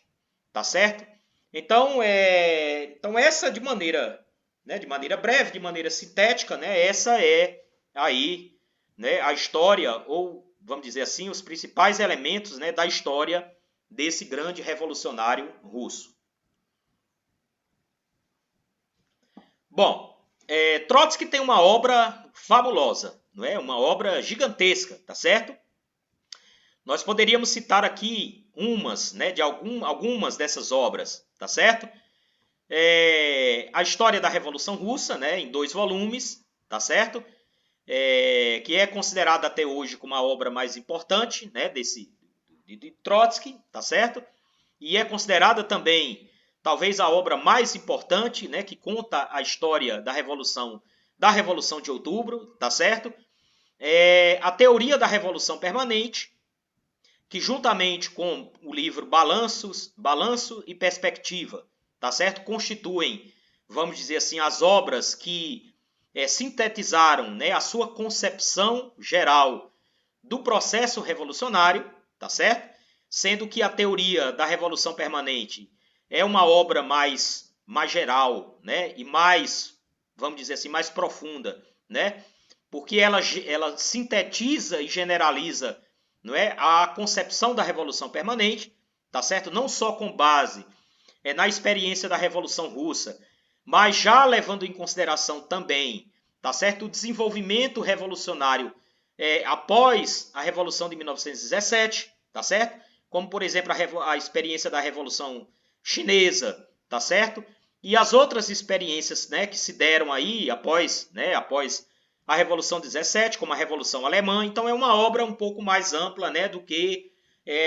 tá certo? Então, essa de maneira breve, de maneira sintética, né? Essa é aí, né, a história ou vamos dizer assim, os principais elementos, né, da história desse grande revolucionário russo. Bom, Trotsky tem uma obra fabulosa, não é? Uma obra gigantesca, tá certo? Nós poderíamos citar aqui né, de algumas dessas obras, tá certo? A história da Revolução Russa, né, em 2 volumes, tá certo? Que é considerada até hoje como a obra mais importante, né, de Trotsky, tá certo? E é considerada também talvez a obra mais importante, né, que conta a história da Revolução de Outubro, tá certo? A teoria da Revolução Permanente, que juntamente com o livro Balanço e Perspectiva, tá certo? Constituem, vamos dizer assim, as obras que sintetizaram, né, a sua concepção geral do processo revolucionário, tá certo? Sendo que a teoria da Revolução Permanente é uma obra mais geral, né, e mais, vamos dizer assim, mais profunda, né? Porque ela sintetiza e generaliza, não é, a concepção da Revolução Permanente, tá certo? Não só com base na experiência da Revolução Russa, mas já levando em consideração também, tá certo, o desenvolvimento revolucionário após a Revolução de 1917, tá certo? Como, por exemplo, a experiência da Revolução Chinesa, tá certo? E as outras experiências, né, que se deram aí após a Revolução 17, como a Revolução Alemã. Então é uma obra um pouco mais ampla, né, do que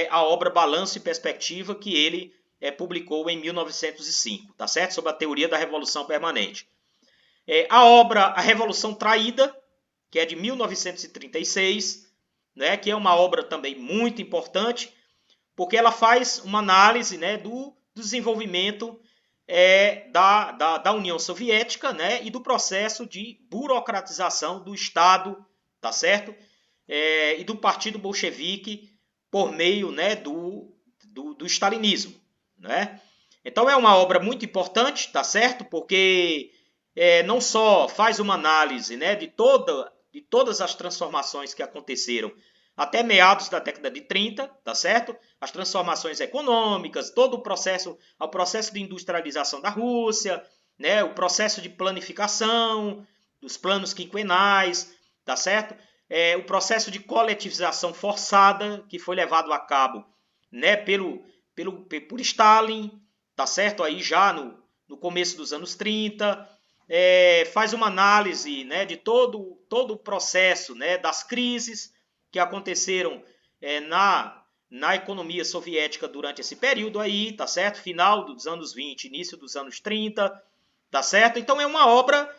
a obra Balanço e Perspectiva, que ele publicou em 1905, tá certo? Sobre a teoria da Revolução Permanente. A obra A Revolução Traída, que é de 1936, né, que é uma obra também muito importante, porque ela faz uma análise, né, do desenvolvimento da União Soviética, né, e do processo de burocratização do Estado, tá certo? E do Partido Bolchevique por meio, né, do stalinismo, né? Então é uma obra muito importante, tá certo? Porque não só faz uma análise, né, de todas as transformações que aconteceram até meados da década de 30, tá certo? As transformações econômicas, todo o processo de industrialização da Rússia, né, o processo de planificação, dos planos quinquenais, tá certo? O processo de coletivização forçada que foi levado a cabo, né, por Stalin, tá certo? Aí já no começo dos anos 30, faz uma análise, né, de todo o processo, né, das crises que aconteceram na economia soviética durante esse período aí, tá certo? Final dos anos 20, início dos anos 30, tá certo? Então é uma obra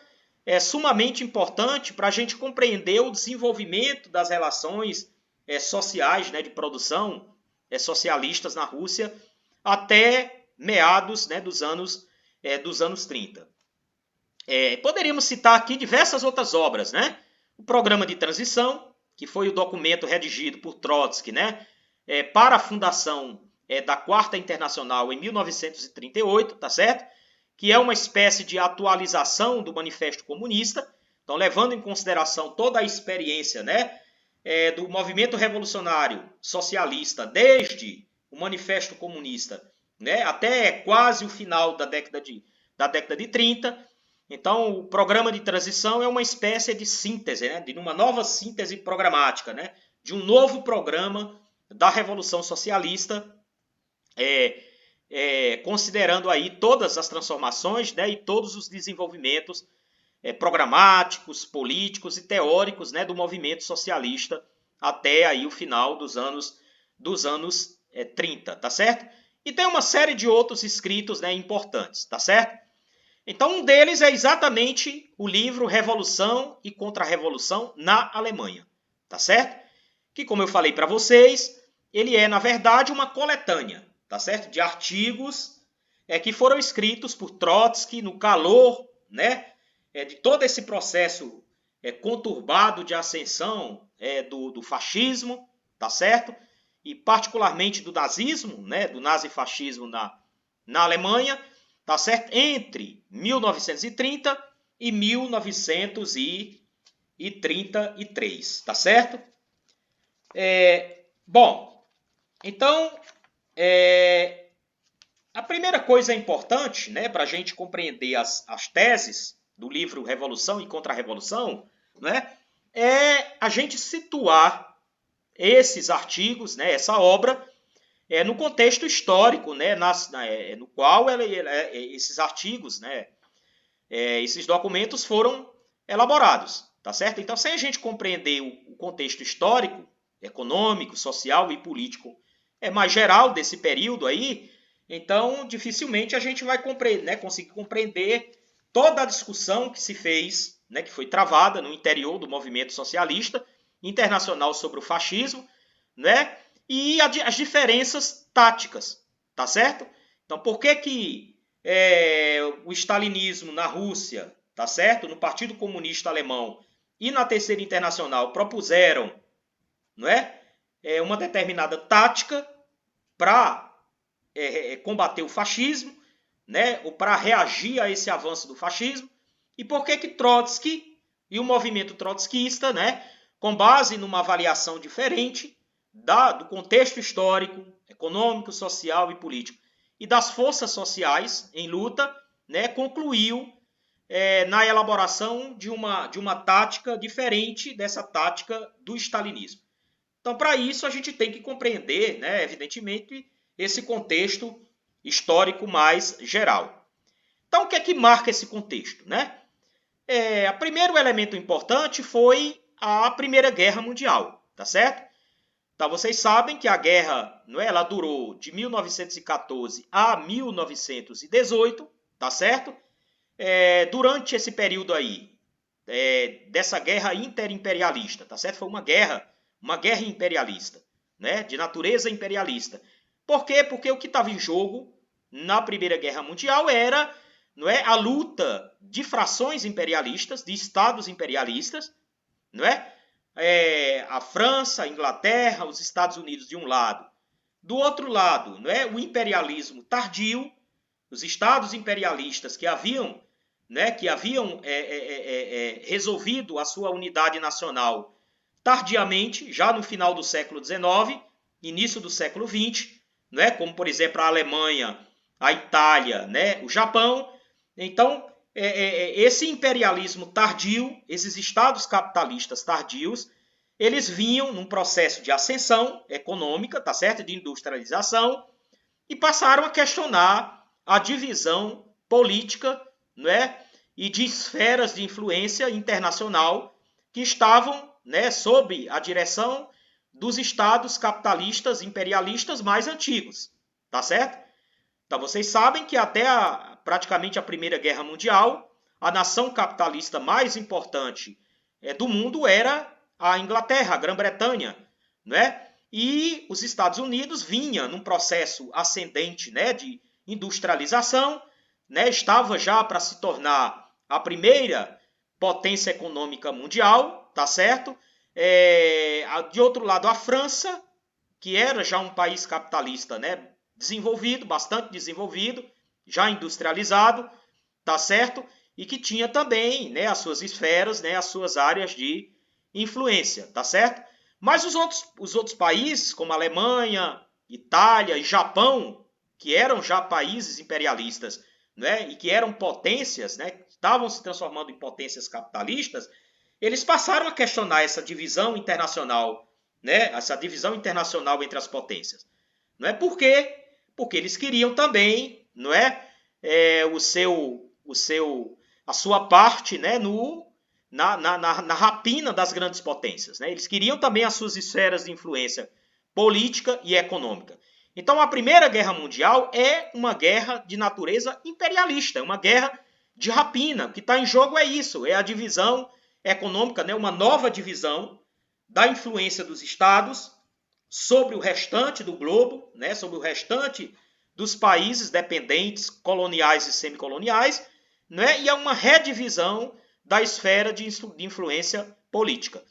sumamente importante para a gente compreender o desenvolvimento das relações sociais, né, de produção socialistas na Rússia até meados, né, dos anos 30. Poderíamos citar aqui diversas outras obras, né? O Programa de Transição, que foi o documento redigido por Trotsky, né, para a fundação da Quarta Internacional em 1938, tá certo? Que é uma espécie de atualização do Manifesto Comunista, então levando em consideração toda a experiência, né, do movimento revolucionário socialista desde o Manifesto Comunista, né, até quase o final da década de 30. Então, o programa de transição é uma espécie de síntese, né, de uma nova síntese programática, né, de um novo programa da Revolução Socialista, considerando aí todas as transformações, né, e todos os desenvolvimentos programáticos, políticos e teóricos, né, do movimento socialista até aí o final dos anos 30, tá certo? E tem uma série de outros escritos, né, importantes, tá certo? Então, um deles é exatamente o livro Revolução e Contra-Revolução na Alemanha, tá certo? Que, como eu falei para vocês, ele é, na verdade, uma coletânea, tá certo? De artigos que foram escritos por Trotsky no calor, né, de todo esse processo conturbado de ascensão do fascismo, tá certo? E particularmente do nazismo, né, do nazifascismo na Alemanha, tá certo? Entre 1930 e 1933, tá certo? Bom, então, a primeira coisa importante, né, para a gente compreender as teses do livro Revolução e Contra-Revolução, né, é a gente situar esses artigos, né, essa obra, no contexto histórico, né, no qual esses artigos, né, esses documentos foram elaborados, tá certo? Então, sem a gente compreender o contexto histórico, econômico, social e político mais geral desse período aí, então dificilmente a gente vai compreender, né, conseguir compreender toda a discussão que se fez, né, que foi travada no interior do movimento socialista internacional sobre o fascismo, né, e as diferenças táticas, tá certo? Então, por que o stalinismo na Rússia, tá certo? No Partido Comunista Alemão e na Terceira Internacional propuseram, não é, uma determinada tática para combater o fascismo, né, ou para reagir a esse avanço do fascismo, e por que Trotsky e o movimento trotskista, né, com base numa avaliação diferente do contexto histórico, econômico, social e político e das forças sociais em luta, né, concluiu na elaboração de uma tática diferente dessa tática do stalinismo. Então, para isso, a gente tem que compreender, né, evidentemente, esse contexto histórico mais geral. Então, o que é que marca esse contexto? Né? O primeiro elemento importante foi a Primeira Guerra Mundial, tá certo? Então, vocês sabem que a guerra, não é, ela durou de 1914 a 1918, tá certo? Durante esse período aí, dessa guerra interimperialista, tá certo? Foi uma guerra imperialista, né? De natureza imperialista. Por quê? Porque o que estava em jogo na Primeira Guerra Mundial era, não é, a luta de frações imperialistas, de estados imperialistas, não é? A França, a Inglaterra, os Estados Unidos de um lado. Do outro lado, não é, o imperialismo tardio, os estados imperialistas que haviam, né, resolvido a sua unidade nacional tardiamente, já no final do século XIX, início do século XX, né, como por exemplo a Alemanha, a Itália, né, o Japão. Então, esse imperialismo tardio, esses estados capitalistas tardios, eles vinham num processo de ascensão econômica, tá certo? De industrialização, e passaram a questionar a divisão política, né, e de esferas de influência internacional que estavam, né, sob a direção dos estados capitalistas imperialistas mais antigos, tá certo? Então vocês sabem que até praticamente a Primeira Guerra Mundial, a nação capitalista mais importante do mundo era a Inglaterra, a Grã-Bretanha, né? E os Estados Unidos vinha num processo ascendente, né, de industrialização, né? Estava já para se tornar a primeira potência econômica mundial, tá certo? De outro lado, a França, que era já um país capitalista, né, desenvolvido, bastante desenvolvido, já industrializado, tá certo? E que tinha também, né, as suas esferas, né, as suas áreas de influência, tá certo? Mas os outros países, como a Alemanha, Itália e Japão, que eram já países imperialistas, né, e que eram potências, né, estavam se transformando em potências capitalistas, eles passaram a questionar essa divisão internacional, né, essa divisão internacional entre as potências. Não é por quê? Porque eles queriam também, não é, a sua parte, né, na rapina das grandes potências. Né? Eles queriam também as suas esferas de influência política e econômica. Então, a Primeira Guerra Mundial é uma guerra de natureza imperialista, é uma guerra de rapina. O que está em jogo é isso, é a divisão econômica, né? Uma nova divisão da influência dos estados sobre o restante do globo, né? Sobre o restante dos países dependentes, coloniais e semicoloniais, né? E é uma redivisão da esfera de influência política.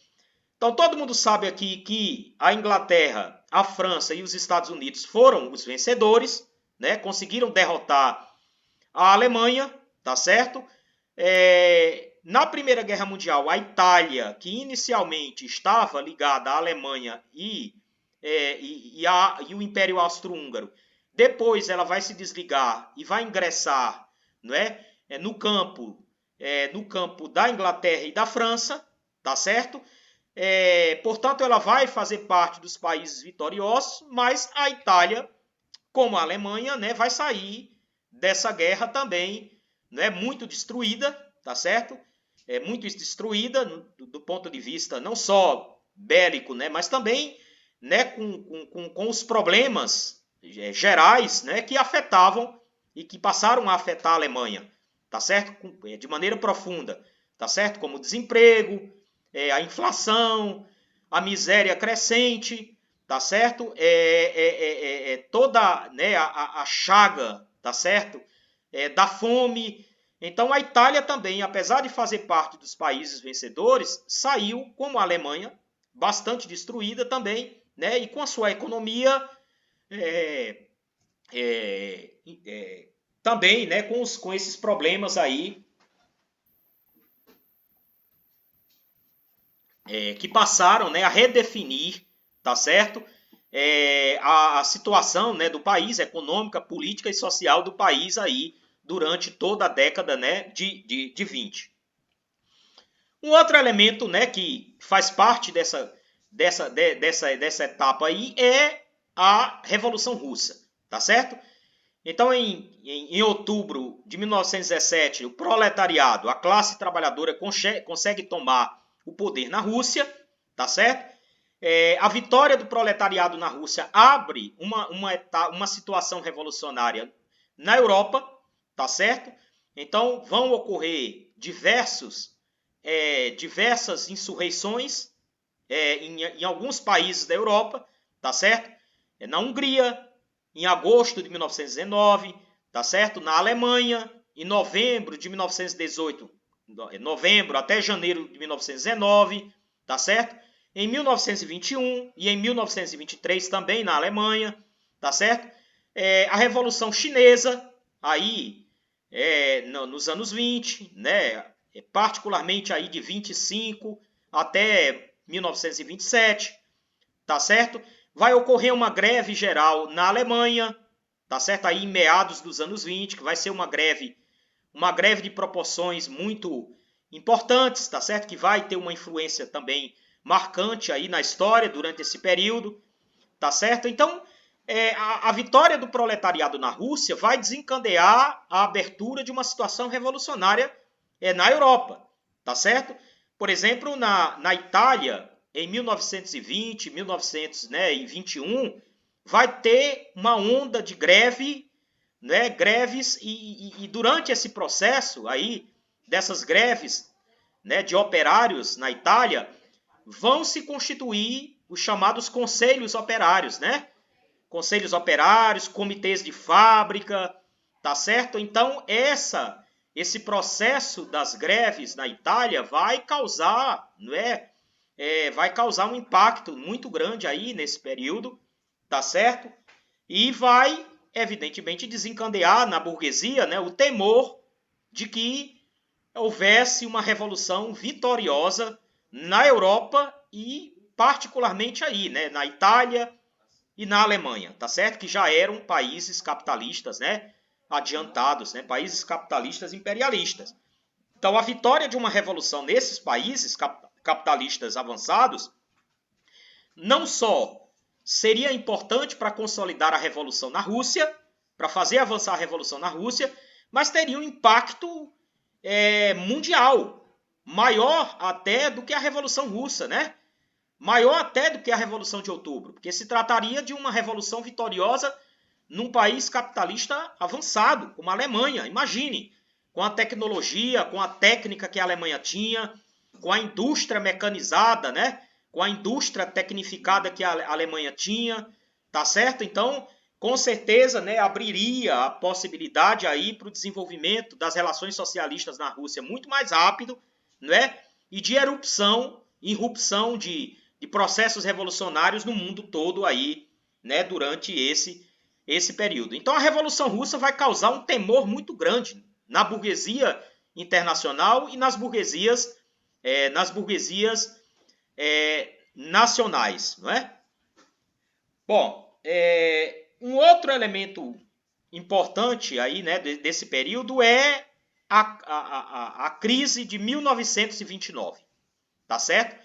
Então, todo mundo sabe aqui que a Inglaterra, a França e os Estados Unidos foram os vencedores, né? Conseguiram derrotar a Alemanha, tá certo? Na Primeira Guerra Mundial, a Itália, que inicialmente estava ligada à Alemanha e o Império Austro-Húngaro, depois ela vai se desligar e vai ingressar, não é, no campo da Inglaterra e da França, tá certo? Portanto, ela vai fazer parte dos países vitoriosos, mas a Itália, como a Alemanha, né, vai sair dessa guerra também, né, muito destruída, tá certo? Muito destruída do ponto de vista não só bélico, né, mas também, né, com os problemas gerais, né, que afetavam e que passaram a afetar a Alemanha, tá certo? De maneira profunda, tá certo? Como o desemprego, a inflação, a miséria crescente, tá certo? Toda, né, a chaga, tá certo? Da fome. Então a Itália também, apesar de fazer parte dos países vencedores, saiu, como a Alemanha, bastante destruída também, né? E com a sua economia também, né? Com esses problemas aí que passaram, né, a redefinir, tá certo? A situação, né, do país, econômica, política e social do país aí durante toda a década, né, de 20. Um outro elemento, né, que faz parte dessa etapa aí é a Revolução Russa, tá certo? Então, em outubro de 1917, o proletariado, a classe trabalhadora, consegue tomar o poder na Rússia, tá certo? A vitória do proletariado na Rússia abre uma situação revolucionária na Europa, tá certo? Então, vão ocorrer diversas insurreições em alguns países da Europa, tá certo? Na Hungria, em agosto de 1919, tá certo? Na Alemanha, em novembro de 1918, novembro até janeiro de 1919, tá certo? Em 1921 e em 1923 também na Alemanha, tá certo? A Revolução Chinesa, aí nos anos 20, né? Particularmente aí de 25 até 1927, tá certo? Vai ocorrer uma greve geral na Alemanha, tá certo? Aí em meados dos anos 20, que vai ser uma greve de proporções muito importantes, tá certo? Que vai ter uma influência também marcante aí na história durante esse período, tá certo? Então, a vitória do proletariado na Rússia vai desencadear a abertura de uma situação revolucionária na Europa, tá certo? Por exemplo, na Itália, em 1920, 1921, vai ter uma onda de greve, né, greves, e durante esse processo aí, dessas greves, né, de operários na Itália, vão se constituir os chamados conselhos operários, né? Conselhos operários, comitês de fábrica, tá certo? Então, esse processo das greves na Itália vai causar, não vai causar um impacto muito grande aí nesse período, tá certo? E vai, evidentemente, desencadear na burguesia, né, o temor de que houvesse uma revolução vitoriosa na Europa e particularmente aí, né, na Itália e na Alemanha, tá certo? Que já eram países capitalistas, né, adiantados, né, países capitalistas imperialistas. Então, a vitória de uma revolução nesses países capitalistas avançados não só seria importante para consolidar a revolução na Rússia, para fazer avançar a revolução na Rússia, mas teria um impacto mundial, maior até do que a Revolução Russa, né? Maior até do que a Revolução de Outubro, porque se trataria de uma revolução vitoriosa num país capitalista avançado, como a Alemanha. Imagine, com a tecnologia, com a técnica que a Alemanha tinha, com a indústria mecanizada, né? Com a indústria tecnificada que a Alemanha tinha, tá certo? Então, com certeza, né, abriria a possibilidade aí para o desenvolvimento das relações socialistas na Rússia muito mais rápido, né? E de irrupção de processos revolucionários no mundo todo aí, né, durante esse período. Então a Revolução Russa vai causar um temor muito grande na burguesia internacional e nas burguesias nacionais, não é? Bom, um outro elemento importante aí, né, desse período é a crise de 1929, tá certo?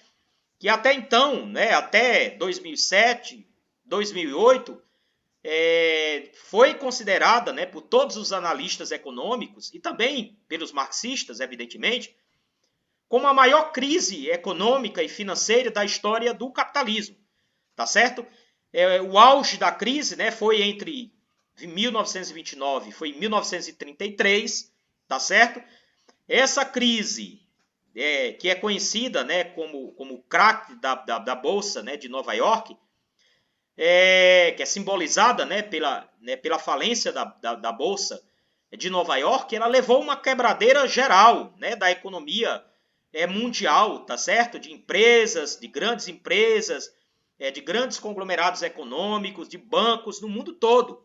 Que até então, né, até 2007, 2008, foi considerada, né, por todos os analistas econômicos e também pelos marxistas, evidentemente, como a maior crise econômica e financeira da história do capitalismo, tá certo? O auge da crise, né, foi entre 1929 e 1933, tá certo? Essa crise, que é conhecida, né, como o crack da Bolsa, né, de Nova York, que é simbolizada, né, pela falência da Bolsa de Nova York, ela levou uma quebradeira geral, né, da economia mundial, tá certo? De empresas, de grandes conglomerados econômicos, de bancos no mundo todo,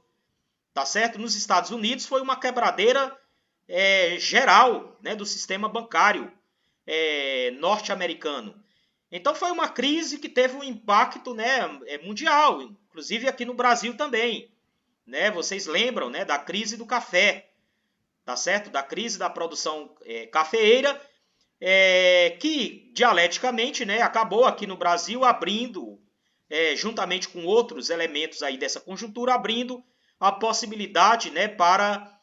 tá certo? Nos Estados Unidos foi uma quebradeira geral, né, do sistema bancário norte-americano. Então foi uma crise que teve um impacto, né, mundial, inclusive aqui no Brasil também, né? Vocês lembram, né, da crise do café, tá certo? Da crise da produção cafeeira, que dialeticamente, né, acabou aqui no Brasil abrindo, juntamente com outros elementos aí dessa conjuntura, abrindo a possibilidade, né, para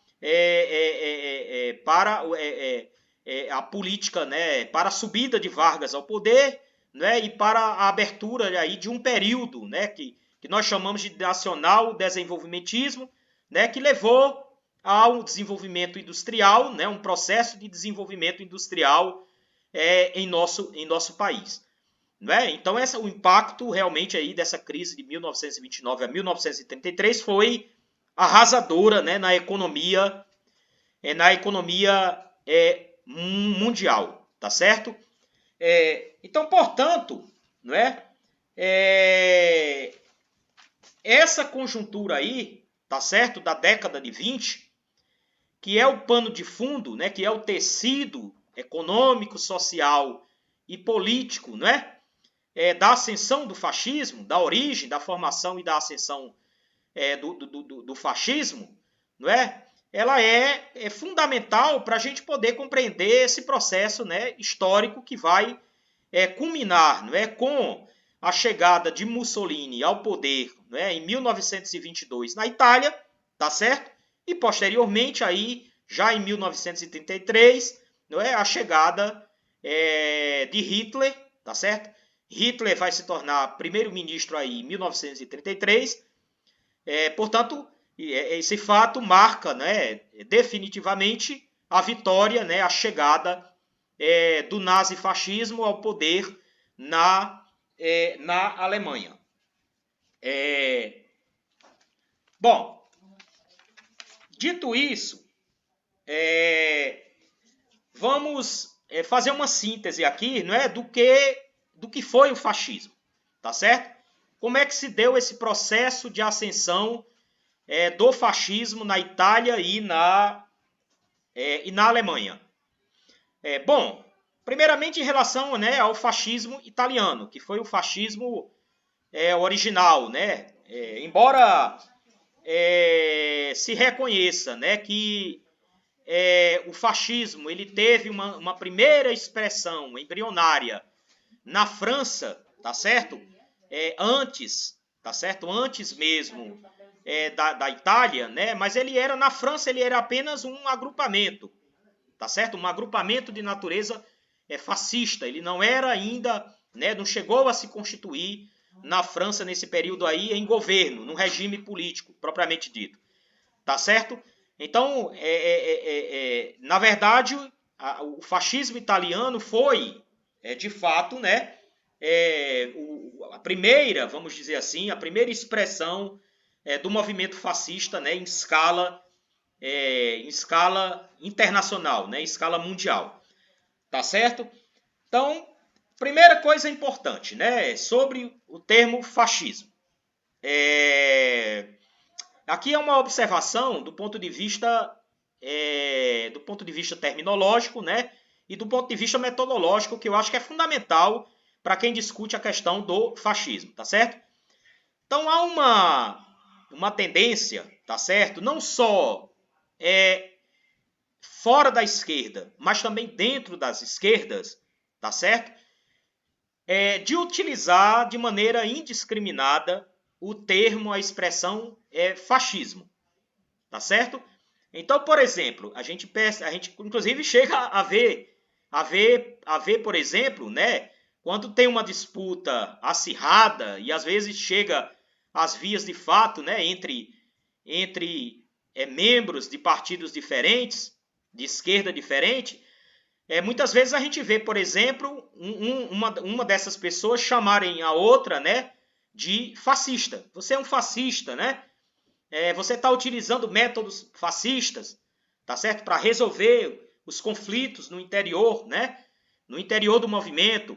a política, né, para a subida de Vargas ao poder, né, e para a abertura aí de um período, né, que nós chamamos de nacional desenvolvimentismo, né, que levou ao desenvolvimento industrial, né, um processo de desenvolvimento industrial em nosso país. Né? Então, o impacto realmente aí dessa crise de 1929 a 1933 foi arrasadora, né, na economia mundial, tá certo? Então, portanto, não é? Essa conjuntura aí, tá certo, da década de 20, que é o pano de fundo, né, que é o tecido econômico, social e político, não é? Da ascensão do fascismo, da origem, da formação e da ascensão do fascismo, não é? Ela é fundamental para a gente poder compreender esse processo, né, histórico que vai culminar, não é, com a chegada de Mussolini ao poder, não é, em 1922 na Itália, tá certo? E posteriormente aí, já em 1933, não é, a chegada de Hitler, tá certo? Hitler vai se tornar primeiro-ministro aí em 1933. Portanto, esse fato marca, né, definitivamente a vitória, né, a chegada do nazifascismo ao poder na Alemanha. Bom, dito isso, vamos fazer uma síntese aqui, não é, do que foi o fascismo, tá certo? Como é que se deu esse processo de ascensão do fascismo na Itália e na Alemanha? Bom, primeiramente em relação, né, ao fascismo italiano, que foi o fascismo original, né? Embora se reconheça, né, que o fascismo ele teve uma primeira expressão embrionária na França, tá certo? Tá certo? Antes mesmo da Itália, né? Mas na França ele era apenas um agrupamento, tá certo? Um agrupamento de natureza fascista. Ele não era ainda, né? Não chegou a se constituir na França nesse período aí em governo, num regime político propriamente dito, tá certo? Então, na verdade, o fascismo italiano foi, de fato, né, a primeira, vamos dizer assim, a primeira expressão do movimento fascista, né, em escala internacional, né, em escala mundial, tá certo? Então, primeira coisa importante, né, sobre o termo fascismo. Aqui é uma observação do ponto de vista do ponto de vista terminológico, né, e do ponto de vista metodológico, que eu acho que é fundamental para quem discute a questão do fascismo, tá certo? Então há uma tendência, tá certo? Não só fora da esquerda, mas também dentro das esquerdas, tá certo? De utilizar de maneira indiscriminada o termo, a expressão fascismo, tá certo? Então, por exemplo, a gente inclusive chega a ver, por exemplo, né, quando tem uma disputa acirrada e às vezes chega às vias de fato, né, entre membros de partidos diferentes, de esquerda diferente, muitas vezes a gente vê, por exemplo, uma dessas pessoas chamarem a outra, né, de fascista. Você é um fascista, né? Você está utilizando métodos fascistas, tá certo? Para resolver os conflitos no interior, né? No interior do movimento,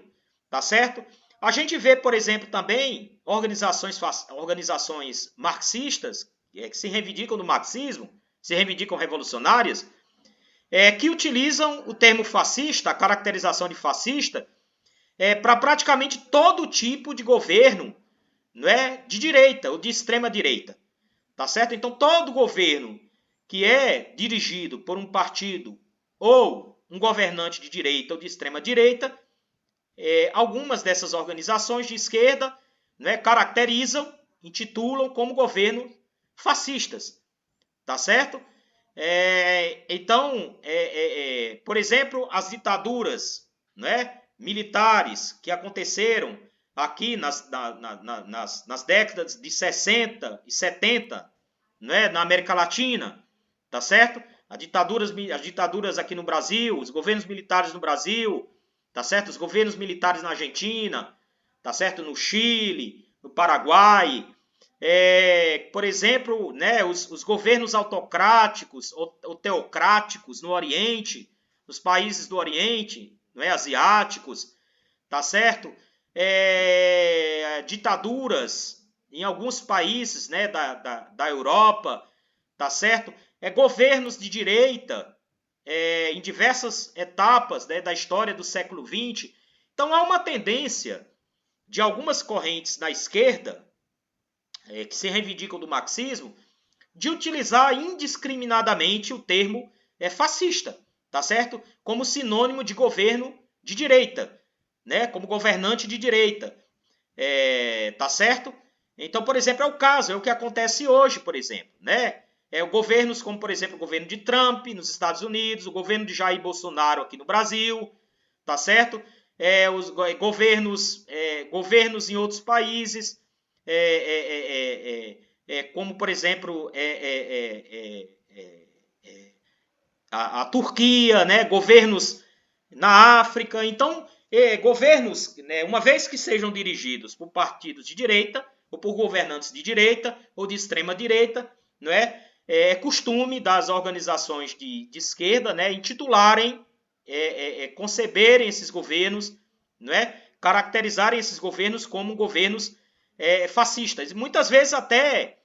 tá certo? A gente vê, por exemplo, também organizações marxistas que se reivindicam do marxismo, se reivindicam revolucionárias, que utilizam o termo fascista, a caracterização de fascista, para praticamente todo tipo de governo, não é, de direita ou de extrema direita. Tá certo? Então, todo governo que é dirigido por um partido ou um governante de direita ou de extrema direita, algumas dessas organizações de esquerda, né, caracterizam, intitulam como governos fascistas. Tá certo? Então, por exemplo, as ditaduras, né, militares que aconteceram aqui nas décadas de 60 e 70, né, na América Latina, tá certo? As ditaduras aqui no Brasil, os governos militares no Brasil, tá certo? Os governos militares na Argentina, tá certo? No Chile, no Paraguai, por exemplo, né, os governos autocráticos ou teocráticos no Oriente, nos países do Oriente, não é, asiáticos, tá certo? Ditaduras em alguns países, né, da Europa, tá certo? Governos de direita em diversas etapas, né, da história do século XX. Então há uma tendência de algumas correntes na esquerda, que se reivindicam do marxismo, de utilizar indiscriminadamente o termo fascista, tá certo? Como sinônimo de governo de direita, né? Como governante de direita, tá certo? Então, por exemplo, é o caso, é o que acontece hoje, por exemplo, né? Governos como, por exemplo, o governo de Trump nos Estados Unidos, o governo de Jair Bolsonaro aqui no Brasil, tá certo? Os governos em outros países, como, por exemplo, a Turquia, né? Governos na África. Então, governos, né, uma vez que sejam dirigidos por partidos de direita, ou por governantes de direita, ou de extrema direita, não é? Costume das organizações de esquerda, né, intitularem, conceberem esses governos, não é? Caracterizarem esses governos como governos fascistas. Muitas vezes até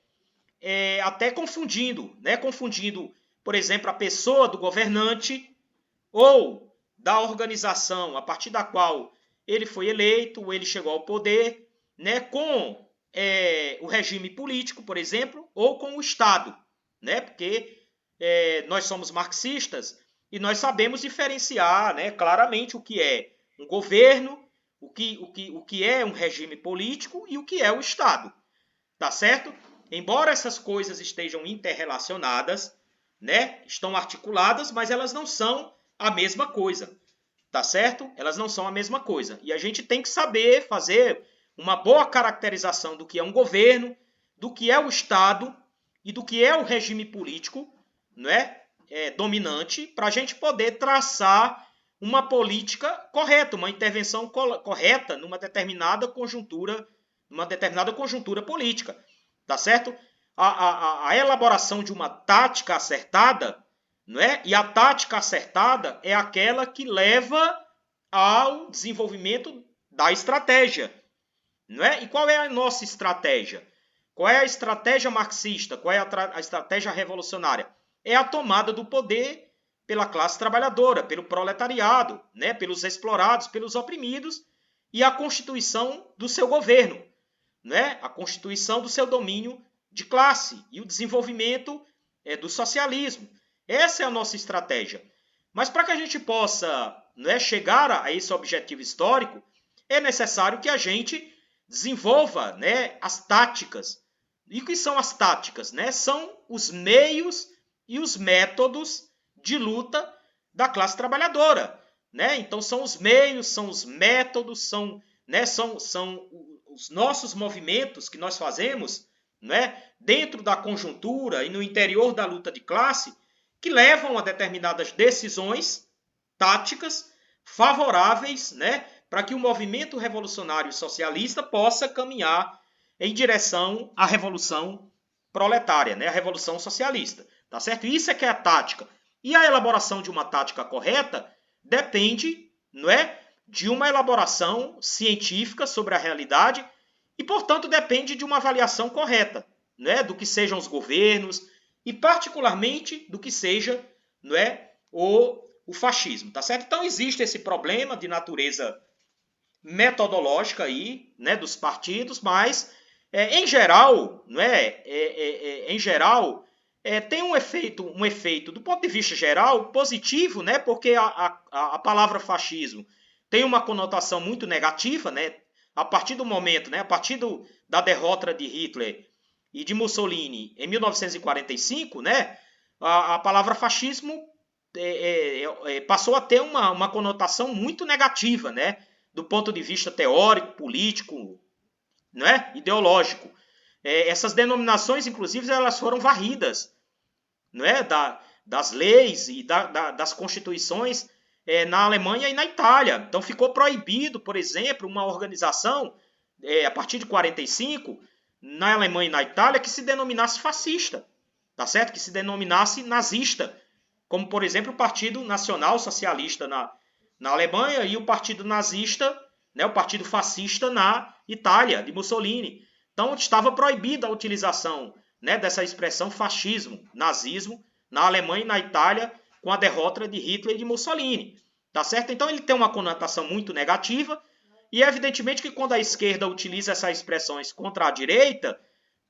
confundindo, né? Confundindo, por exemplo, a pessoa do governante ou da organização a partir da qual ele foi eleito, ou ele chegou ao poder, né, com o regime político, por exemplo, ou com o Estado, né? Porque nós somos marxistas e nós sabemos diferenciar, né, claramente o que é um governo, o que é um regime político e o que é o Estado, tá certo? Embora essas coisas estejam interrelacionadas, né, estão articuladas, mas elas não são a mesma coisa, tá certo? Elas não são a mesma coisa. E a gente tem que saber fazer uma boa caracterização do que é um governo, do que é o Estado e do que é o regime político, né, dominante, para a gente poder traçar uma política correta, uma intervenção correta numa determinada conjuntura política, tá certo? A elaboração de uma tática acertada, não é? E a tática acertada é aquela que leva ao desenvolvimento da estratégia, não é? E qual é a nossa estratégia? Qual é a estratégia marxista? Qual é a estratégia revolucionária? é a tomada do poder pela classe trabalhadora, pelo proletariado, né, pelos explorados, pelos oprimidos, e a constituição do seu governo, né, a constituição do seu domínio de classe e o desenvolvimento do socialismo. Essa é a nossa estratégia. Mas para que a gente possa, né, chegar a esse objetivo histórico, é necessário que a gente desenvolva, né, as táticas. E o que são as táticas? Né? São os meios e os métodos de luta da classe trabalhadora. Né? Então, são os meios, são os métodos, são os nossos movimentos que nós fazemos, né, dentro da conjuntura e no interior da luta de classe, que levam a determinadas decisões táticas favoráveis, né, para que o movimento revolucionário socialista possa caminhar em direção à revolução proletária, né, a revolução socialista. Tá certo? Isso é que é a tática. E a elaboração de uma tática correta depende, não é, de uma elaboração científica sobre a realidade e, portanto, depende de uma avaliação correta, né, do que sejam os governos e, particularmente, do que seja, não é, o fascismo. Tá certo? Então, existe esse problema de natureza metodológica aí, né, dos partidos, mas, em geral, não é, em geral, tem um efeito, do ponto de vista geral, positivo, né, porque a palavra fascismo tem uma conotação muito negativa, né, a partir do momento, né, a partir da derrota de Hitler e de Mussolini em 1945, né, a palavra fascismo passou a ter uma conotação muito negativa, né, do ponto de vista teórico, político, né, ideológico. Essas denominações, inclusive, elas foram varridas, não é, das leis e das constituições na Alemanha e na Itália. Então ficou proibido, por exemplo, uma organização, a partir de 45, na Alemanha e na Itália, que se denominasse fascista, tá certo? Que se denominasse nazista, como, por exemplo, o Partido Nacional Socialista na Alemanha e o Partido Nazista, né, o Partido Fascista na Itália, de Mussolini. Então estava proibida a utilização, né, dessa expressão fascismo, nazismo, na Alemanha e na Itália, com a derrota de Hitler e de Mussolini. Tá certo? Então ele tem uma conotação muito negativa, e é evidentemente que quando a esquerda utiliza essas expressões contra a direita,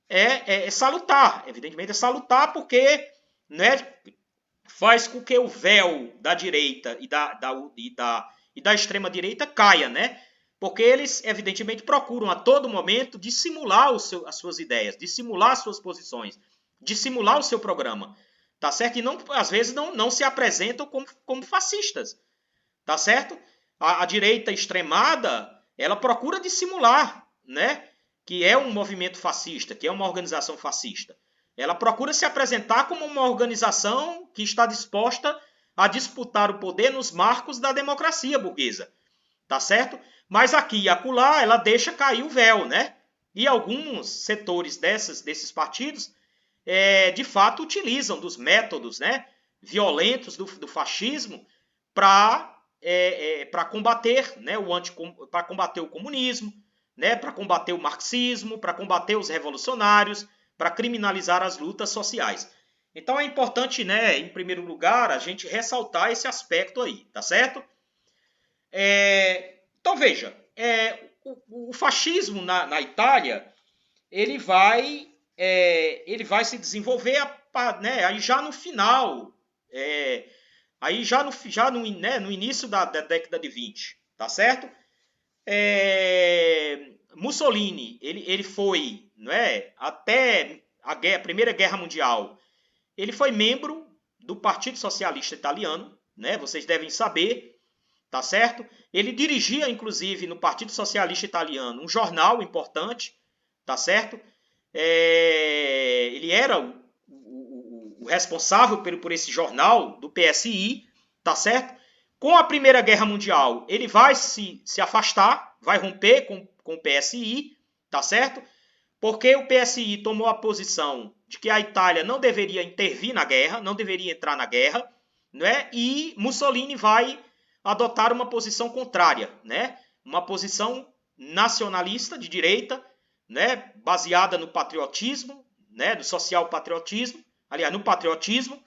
é salutar. Evidentemente é salutar porque, né, faz com que o véu da direita e da extrema-direita caia, né? Porque eles, evidentemente, procuram a todo momento dissimular as suas ideias, dissimular as suas posições, dissimular o seu programa. Tá certo? E não, às vezes não se apresentam como fascistas. Tá certo? A direita extremada, ela procura dissimular, né, que é um movimento fascista, que é uma organização fascista. Ela procura se apresentar como uma organização que está disposta a disputar o poder nos marcos da democracia burguesa. Tá certo? Mas aqui e acolá ela deixa cair o véu, né? E alguns setores desses partidos, de fato, utilizam dos métodos, né, violentos do fascismo para combater, né, para combater o comunismo, né, para combater o marxismo, para combater os revolucionários, para criminalizar as lutas sociais. Então é importante, né, em primeiro lugar, a gente ressaltar esse aspecto aí, tá certo? Então veja, o fascismo na Itália, ele vai se desenvolver, né, aí já no final, aí já no início da década de 20, tá certo? Mussolini, ele foi, não é, até a Primeira Guerra Mundial, ele foi membro do Partido Socialista Italiano, né? Vocês devem saber, tá certo? Ele dirigia, inclusive, no Partido Socialista Italiano, um jornal importante, tá certo? Ele era o responsável por esse jornal do PSI, tá certo? Com a Primeira Guerra Mundial, ele vai se afastar, vai romper com o PSI, tá certo? Porque o PSI tomou a posição de que a Itália não deveria intervir na guerra, não deveria entrar na guerra, né? E Mussolini vai adotar uma posição contrária, né? Uma posição nacionalista de direita, né? Baseada no patriotismo, né? Do social patriotismo, aliás, no patriotismo,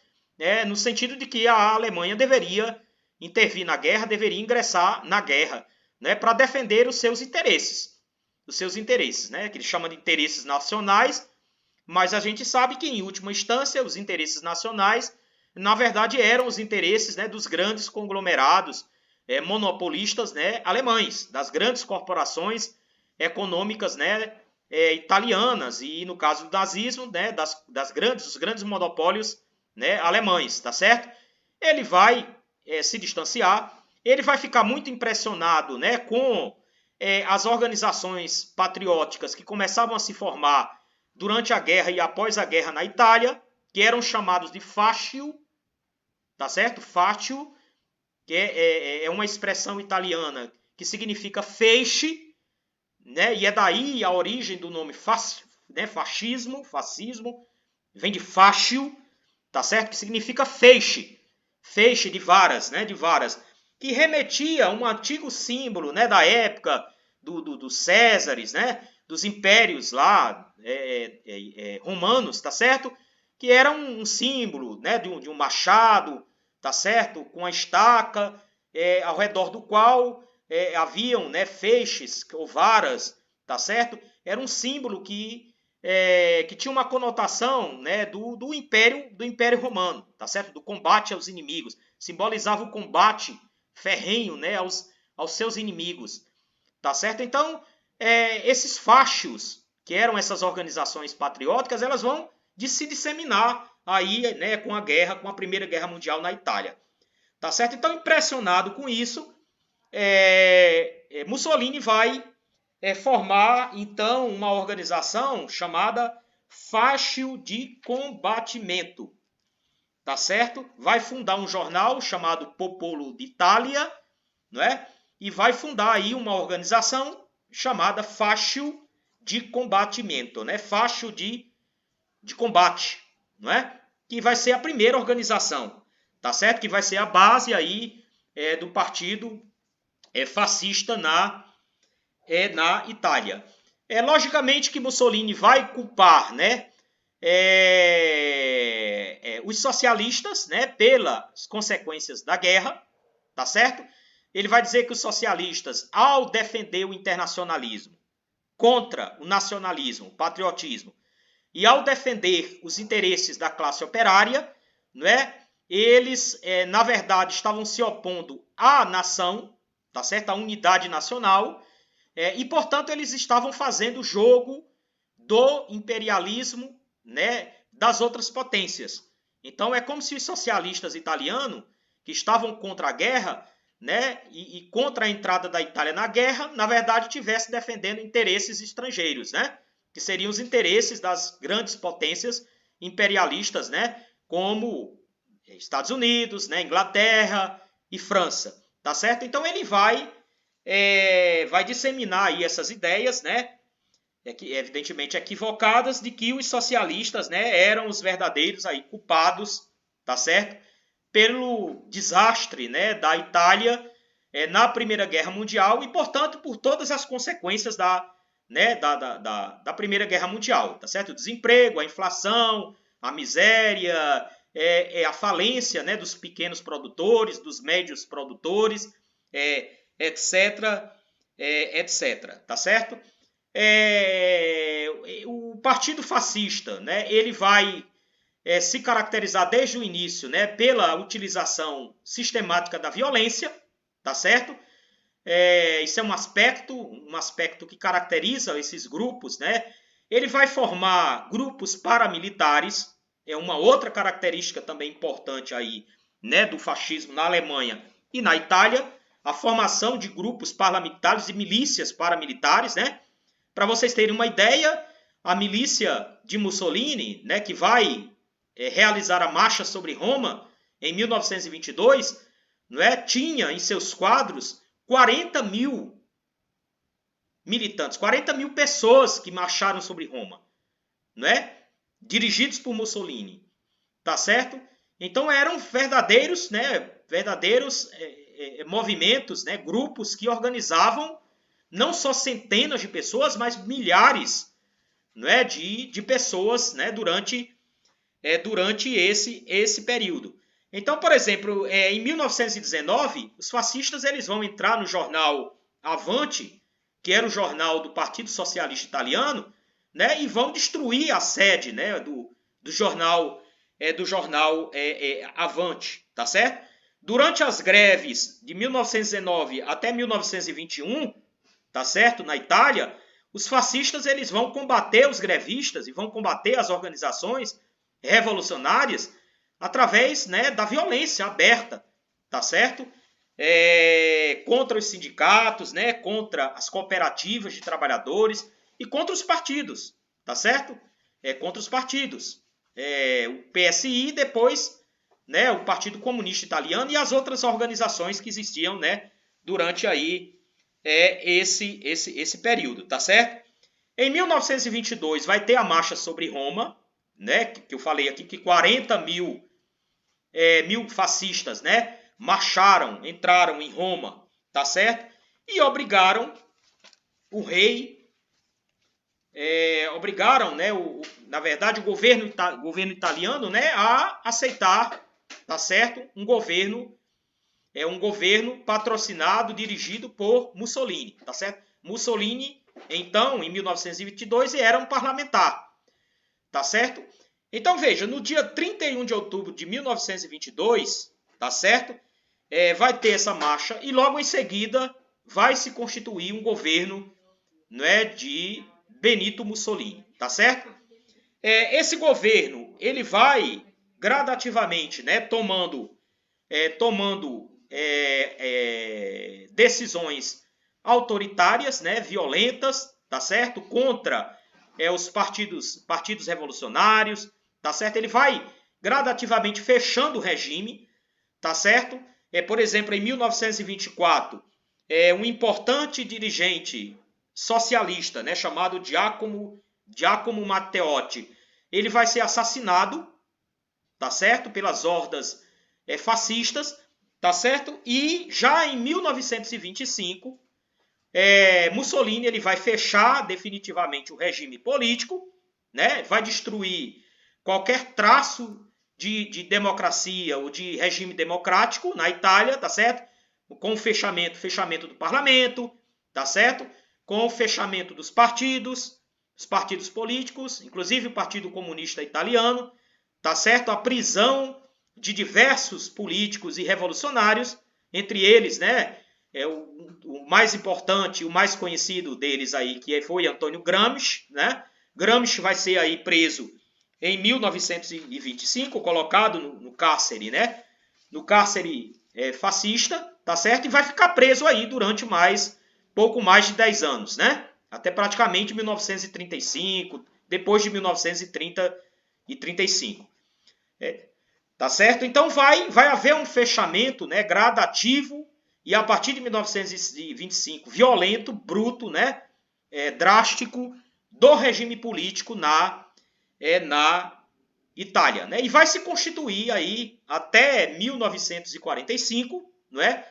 no sentido de que a Alemanha deveria intervir na guerra, deveria ingressar na guerra, né, para defender os seus interesses, né, que ele chama de interesses nacionais, mas a gente sabe que, em última instância, os interesses nacionais, na verdade, eram os interesses, né, dos grandes conglomerados monopolistas, né, alemães, das grandes corporações econômicas, né, italianas, e no caso do nazismo, né, dos grandes monopólios, né, alemães, tá certo? Ele vai se distanciar, ele vai ficar muito impressionado, né, com as organizações patrióticas que começavam a se formar durante a guerra e após a guerra na Itália, que eram chamados de fascio, tá certo? Fascio, que é uma expressão italiana que significa feixe, né? E é daí a origem do nome né? Fascismo, vem de fascio, tá certo? Que significa feixe de varas, né? De varas, que remetia a um antigo símbolo, né? Da época dos Césares, né? Dos impérios lá romanos, tá certo? Que era um símbolo, né? De um machado, tá certo? Com a estaca, ao redor do qual haviam, né, feixes ou varas, tá certo? Era um símbolo que tinha uma conotação, né, do Império Romano, tá certo? Do combate aos inimigos. Simbolizava o combate ferrenho, né, aos seus inimigos, tá certo? Então, esses fascios, que eram essas organizações patrióticas, elas vão se disseminar aí, né, com a Primeira Guerra Mundial na Itália. Tá certo? Então, impressionado com isso, Mussolini vai formar, então, uma organização chamada Fascio de Combatimento. Tá certo? Vai fundar um jornal chamado Popolo d'Italia, não é? E vai fundar aí uma organização chamada Fascio de Combatimento, né? Fascio de combate, não é? Que vai ser a primeira organização, tá certo? Que vai ser a base aí do partido fascista na Itália. Logicamente que Mussolini vai culpar, né, os socialistas, né, pelas consequências da guerra, tá certo? Ele vai dizer que os socialistas, ao defender o internacionalismo contra o nacionalismo, o patriotismo, e ao defender os interesses da classe operária, não é? Eles, na verdade, estavam se opondo à nação, tá certo? À unidade nacional, e, portanto, eles estavam fazendo jogo do imperialismo, né, das outras potências. Então, é como se os socialistas italianos, que estavam contra a guerra, né, e contra a entrada da Itália na guerra, na verdade, estivessem defendendo interesses estrangeiros, né? Que seriam os interesses das grandes potências imperialistas, né, como Estados Unidos, né, Inglaterra e França, tá certo? Então ele vai disseminar aí essas ideias, né, evidentemente equivocadas, de que os socialistas, né, eram os verdadeiros aí culpados, tá certo? Pelo desastre, né, da Itália na Primeira Guerra Mundial e, portanto, por todas as consequências da Primeira Guerra Mundial, tá certo? O desemprego, a inflação, a miséria, a falência, né, dos pequenos produtores, dos médios produtores, etc, tá certo? O Partido Fascista, né, ele vai se caracterizar desde o início, né, pela utilização sistemática da violência, tá certo? Isso é um aspecto que caracteriza esses grupos, né? Ele vai formar grupos paramilitares, é uma outra característica também importante aí, né, do fascismo na Alemanha e na Itália, a formação de grupos paramilitares e milícias paramilitares, né? Para vocês terem uma ideia, a milícia de Mussolini, né, que vai realizar a marcha sobre Roma em 1922, não é, tinha em seus quadros 40 mil militantes, 40 mil pessoas que marcharam sobre Roma, não é? Dirigidos por Mussolini, tá certo? Então eram verdadeiros, né, movimentos, né, grupos que organizavam não só centenas de pessoas, mas milhares, não é, de pessoas, né, durante durante esse período. Então, por exemplo, em 1919, os fascistas eles vão entrar no jornal Avante, que era o jornal do Partido Socialista Italiano, né, e vão destruir a sede, né, do jornal Avante, tá certo? Durante as greves de 1919 até 1921, tá certo, na Itália, os fascistas eles vão combater os grevistas e vão combater as organizações revolucionárias através, né, da violência aberta, tá certo? Contra os sindicatos, né, contra as cooperativas de trabalhadores e contra os partidos, tá certo? Contra os partidos. O PSI e depois, né, o Partido Comunista Italiano e as outras organizações que existiam, né, durante aí esse período, tá certo? Em 1922 vai ter a marcha sobre Roma, né, que eu falei aqui que 40 mil fascistas, né, marcharam, entraram em Roma, tá certo? E obrigaram o rei, obrigaram, né, na verdade, o governo italiano, né, a aceitar, tá certo? Um governo patrocinado, dirigido por Mussolini, tá certo? Mussolini, então, em 1922, era um parlamentar, tá certo? Então, veja, no dia 31 de outubro de 1922, tá certo? Vai ter essa marcha e logo em seguida vai se constituir um governo, né, de Benito Mussolini, tá certo? Esse governo, ele vai gradativamente, né, tomando decisões autoritárias, né, violentas, tá certo? Contra os partidos revolucionários, tá certo? Ele vai gradativamente fechando o regime, tá certo? Por exemplo, em 1924, um importante dirigente socialista, né, chamado Giacomo Matteotti, ele vai ser assassinado, tá certo? Pelas hordas fascistas, tá certo? E já em 1925, Mussolini ele vai fechar definitivamente o regime político, né? Vai destruir qualquer traço de democracia ou de regime democrático na Itália, tá certo? Com o fechamento do parlamento, tá certo? Com o fechamento dos partidos políticos, inclusive o Partido Comunista Italiano, tá certo? A prisão de diversos políticos e revolucionários, entre eles, né, o mais importante, o mais conhecido deles aí, que foi Antônio Gramsci, né? Gramsci vai ser aí preso em 1925, colocado no cárcere, né? No cárcere fascista, tá certo? E vai ficar preso aí durante pouco mais de 10 anos, né? Até praticamente 1935, depois de 1935. Tá certo? Então vai haver um fechamento, né, gradativo e a partir de 1925 violento, bruto, né, drástico do regime político na Itália, né? E vai se constituir aí até 1945, né,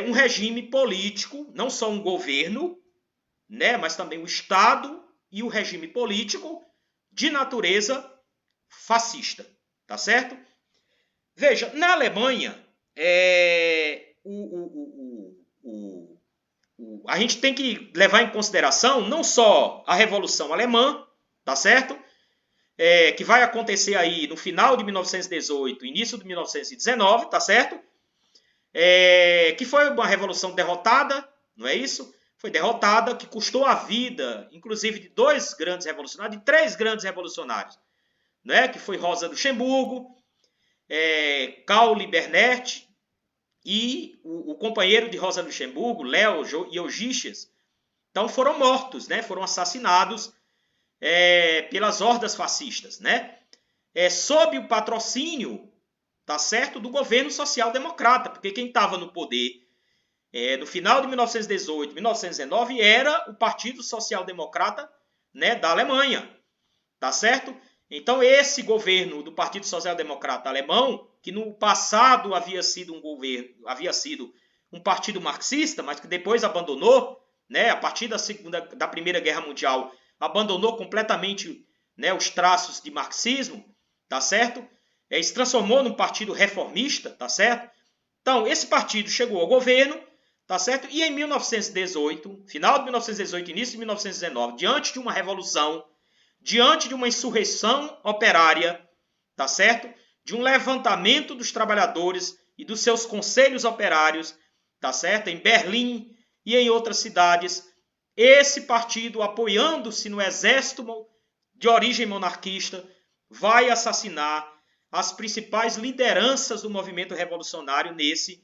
um regime político, não só um governo, né, mas também o Estado e o regime político de natureza fascista. Tá certo? Veja, na Alemanha, a gente tem que levar em consideração não só a Revolução Alemã, tá certo? Que vai acontecer aí no final de 1918, início de 1919, tá certo? Que foi uma revolução derrotada, não é isso? Foi derrotada, que custou a vida, inclusive, de 2 grandes revolucionários, de 3 grandes revolucionários, né? Que foi Rosa Luxemburgo, Karl Liebknecht e o companheiro de Rosa Luxemburgo, Leo Iogiches. Então foram mortos, né? Foram assassinados pelas hordas fascistas, né? Sob o patrocínio, tá certo, do governo social-democrata, porque quem estava no poder no final de 1918, 1919 era o Partido Social-Democrata, né, da Alemanha, tá certo? Então esse governo do Partido Social-Democrata alemão, que no passado havia sido um partido marxista, mas que depois abandonou, né, a partir da Primeira Guerra Mundial, abandonou completamente, né, os traços de marxismo, tá certo? Se transformou num partido reformista, tá certo? Então, esse partido chegou ao governo, tá certo? E em 1918, final de 1918, início de 1919, diante de uma revolução, diante de uma insurreição operária, tá certo? De um levantamento dos trabalhadores e dos seus conselhos operários, tá certo? Em Berlim e em outras cidades, esse partido, apoiando-se no exército de origem monarquista, vai assassinar as principais lideranças do movimento revolucionário nesse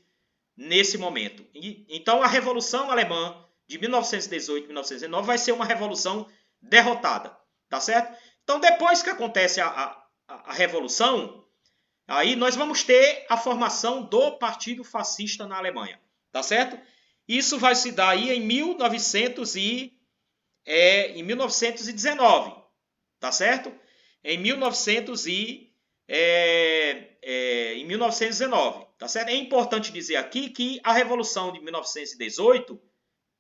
momento. Então, a Revolução Alemã de 1918 e 1919 vai ser uma revolução derrotada, tá certo? Então, depois que acontece a Revolução, aí nós vamos ter a formação do Partido Fascista na Alemanha, tá certo? Isso vai se dar aí em 1919, tá certo? Em 1919, tá certo? É importante dizer aqui que a Revolução de 1918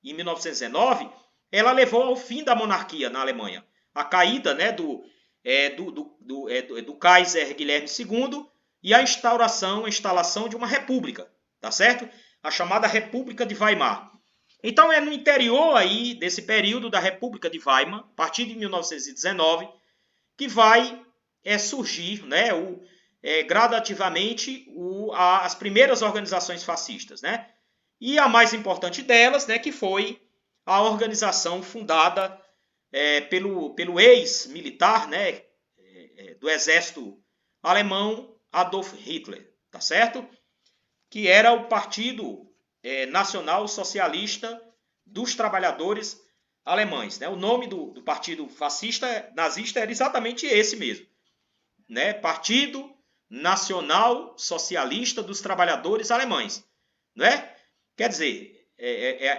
e 1919, ela levou ao fim da monarquia na Alemanha. A caída, né, do Kaiser Guilherme II e a instalação de uma república, tá certo? A chamada República de Weimar. Então é no interior aí desse período da República de Weimar, a partir de 1919, que vai surgir, né, gradativamente as primeiras organizações fascistas, né? E a mais importante delas, né, que foi a organização fundada pelo ex-militar, né, do exército alemão, Adolf Hitler, tá certo? Que era o Partido Nacional Socialista dos Trabalhadores Alemães, né? O nome do partido fascista nazista era exatamente esse mesmo, né? Partido Nacional Socialista dos Trabalhadores Alemães, né? Quer dizer,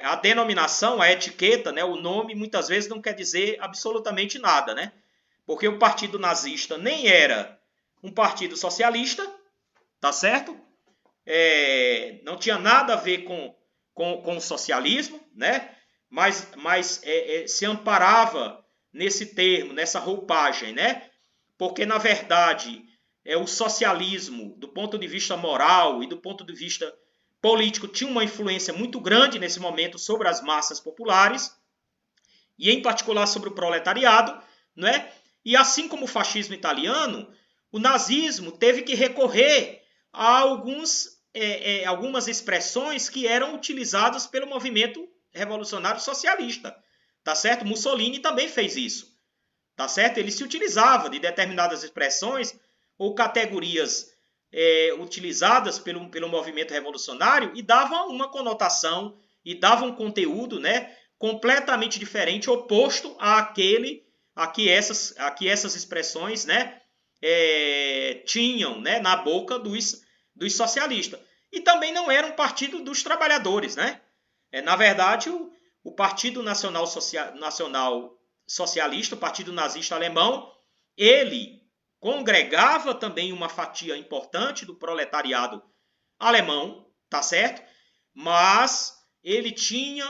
a denominação, a etiqueta, né? O nome muitas vezes não quer dizer absolutamente nada, né? Porque o partido nazista nem era um partido socialista, tá certo? Não tinha nada a ver com o socialismo, né? Mas se amparava nesse termo, nessa roupagem, né? Porque, na verdade, o socialismo, do ponto de vista moral e do ponto de vista político, tinha uma influência muito grande nesse momento sobre as massas populares, e em particular sobre o proletariado, né? E assim como o fascismo italiano, o nazismo teve que recorrer a algumas expressões que eram utilizadas pelo movimento revolucionário socialista, tá certo? Mussolini também fez isso, tá certo? Ele se utilizava de determinadas expressões ou categorias utilizadas pelo movimento revolucionário e dava uma conotação e dava um conteúdo, né, completamente diferente, oposto àquele a que essas expressões, né, tinham, né, na boca dos socialistas. E também não era um partido dos trabalhadores, né? Na verdade, o Partido Nacional Socialista, o Partido Nazista Alemão, ele congregava também uma fatia importante do proletariado alemão, tá certo? Mas ele tinha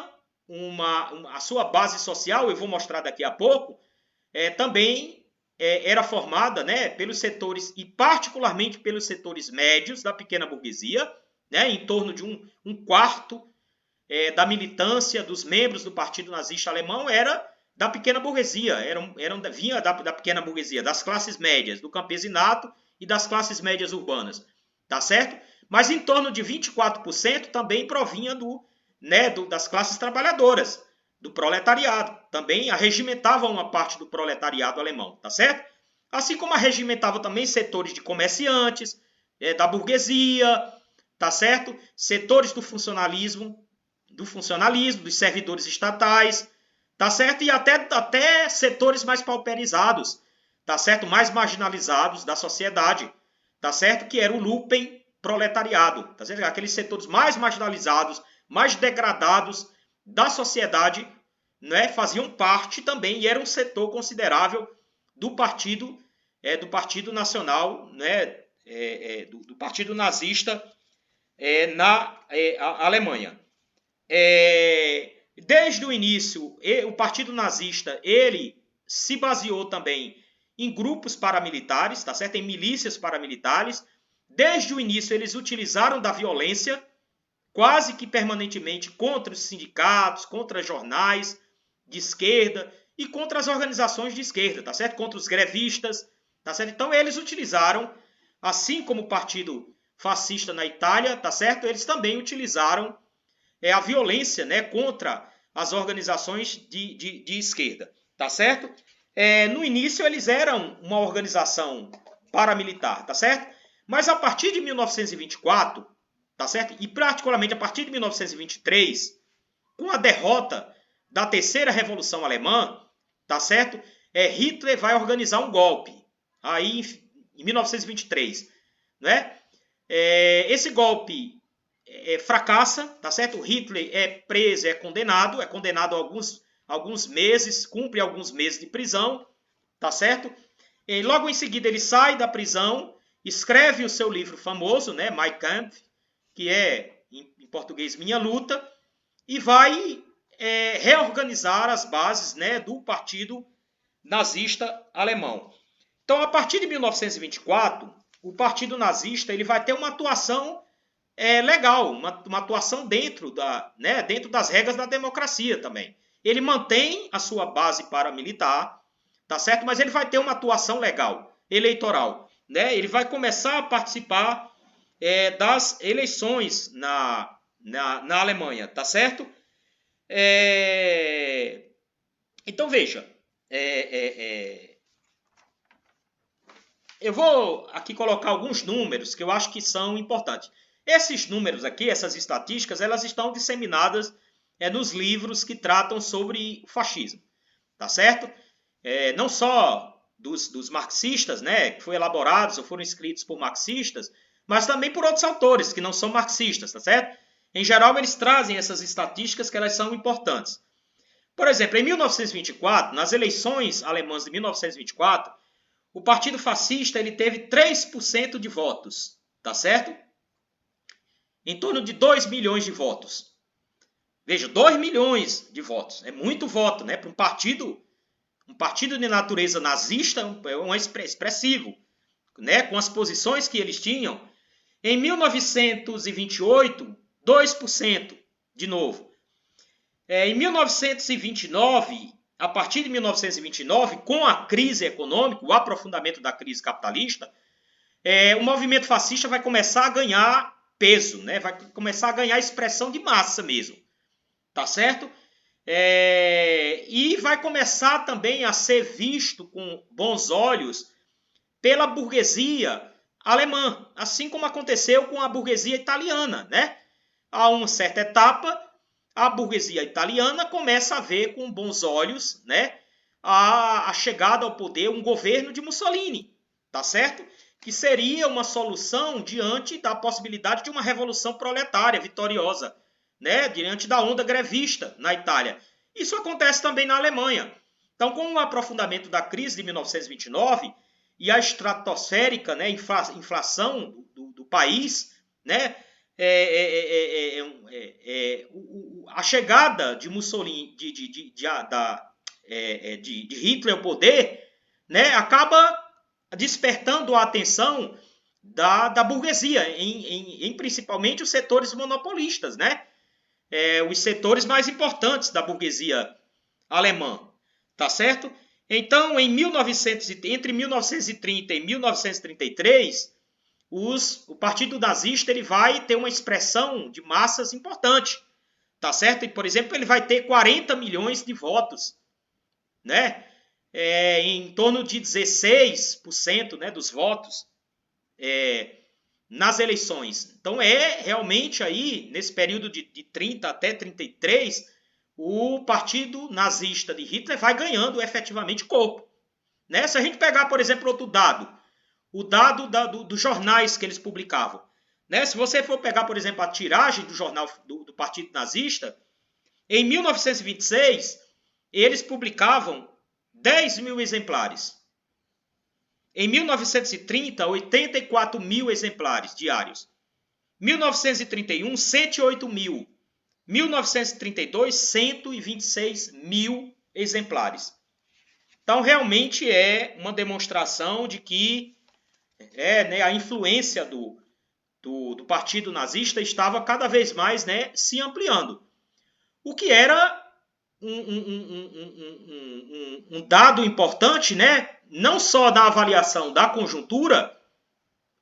a sua base social, eu vou mostrar daqui a pouco, também era formada, né, pelos setores, e particularmente pelos setores médios da pequena burguesia, né, em torno de um quarto da militância dos membros do Partido Nazista Alemão era da pequena burguesia, vinha da pequena burguesia, das classes médias, do campesinato e das classes médias urbanas, tá certo? Mas em torno de 24% também provinha das classes trabalhadoras, do proletariado. Também arregimentava uma parte do proletariado alemão, tá certo? Assim como arregimentava também setores de comerciantes, da burguesia, tá certo? Setores do funcionalismo, dos servidores estatais, tá certo? E até setores mais pauperizados, tá certo? Mais marginalizados da sociedade, tá certo? Que era o lumpen proletariado, tá certo? Aqueles setores mais marginalizados, mais degradados da sociedade, né? Faziam parte também e era um setor considerável do partido nacional, né? Do partido nazista na Alemanha. Desde o início, o Partido Nazista ele se baseou também em grupos paramilitares, tá certo? Em milícias paramilitares. Desde o início eles utilizaram da violência quase que permanentemente contra os sindicatos, contra jornais de esquerda e contra as organizações de esquerda, tá certo? Contra os grevistas, tá certo? Então eles utilizaram, assim como o partido fascista na Itália, tá certo? Eles também utilizaram a violência, né, contra as organizações de esquerda, tá certo? No início eles eram uma organização paramilitar, tá certo? Mas a partir de 1924, tá certo? E particularmente a partir de 1923, com a derrota da Terceira Revolução Alemã, tá certo? Hitler vai organizar um golpe aí em 1923, né? Esse golpe fracassa, tá certo? O Hitler é preso, é condenado a alguns meses, cumpre alguns meses de prisão, tá certo? E logo em seguida ele sai da prisão, escreve o seu livro famoso, né, Mein Kampf, que é em português Minha Luta, e vai reorganizar as bases, né, do partido nazista alemão. Então, a partir de 1924, o partido nazista ele vai ter uma atuação legal, uma atuação dentro das regras da democracia também. Ele mantém a sua base paramilitar, tá certo? Mas ele vai ter uma atuação legal, eleitoral, né? Ele vai começar a participar das eleições na Alemanha, tá certo? Então, veja, eu vou aqui colocar alguns números que eu acho que são importantes. Esses números aqui, essas estatísticas, elas estão disseminadas nos livros que tratam sobre o fascismo, tá certo? Não só dos marxistas, né, que foram elaborados ou foram escritos por marxistas, mas também por outros autores que não são marxistas, tá certo? Em geral, eles trazem essas estatísticas que elas são importantes. Por exemplo, em 1924, nas eleições alemãs de 1924, o Partido Fascista ele teve 3% de votos, tá certo? Em torno de 2 milhões de votos. Veja, 2 milhões de votos. É muito voto, né? Para um partido de natureza nazista, é expressivo, né? Com as posições que eles tinham. Em 1928, 2% de novo. Em 1929, a partir de 1929, com a crise econômica, o aprofundamento da crise capitalista, o movimento fascista vai começar a ganhar peso, né? Vai começar a ganhar expressão de massa mesmo, tá certo? E vai começar também a ser visto com bons olhos pela burguesia alemã, assim como aconteceu com a burguesia italiana, né? A uma certa etapa, a burguesia italiana começa a ver com bons olhos, né, a chegada ao poder, um governo de Mussolini, tá certo? Que seria uma solução diante da possibilidade de uma revolução proletária vitoriosa, né, diante da onda grevista na Itália. Isso acontece também na Alemanha. Então, com o aprofundamento da crise de 1929 e a estratosférica, né, inflação do país, né, a chegada de Mussolini, de Hitler ao poder, né, acaba despertando a atenção da burguesia, em principalmente os setores monopolistas, né? Os setores mais importantes da burguesia alemã, tá certo? Então, entre 1930 e 1933, o Partido Nazista ele vai ter uma expressão de massas importante, tá certo? E, por exemplo, ele vai ter 40 milhões de votos, né? Em torno de 16%, né, dos votos nas eleições. Então, realmente aí, nesse período de 30 até 33, o Partido Nazista de Hitler vai ganhando efetivamente corpo, né? Se a gente pegar, por exemplo, outro dado, o dado dos jornais que eles publicavam, né? Se você for pegar, por exemplo, a tiragem do jornal do Partido Nazista, em 1926, eles publicavam 10 mil exemplares. Em 1930, 84 mil exemplares diários. 1931, 108 mil. 1932, 126 mil exemplares. Então, realmente é uma demonstração de que né, a influência do Partido Nazista estava cada vez mais, né, se ampliando. O que era um dado importante, né, não só da avaliação da conjuntura,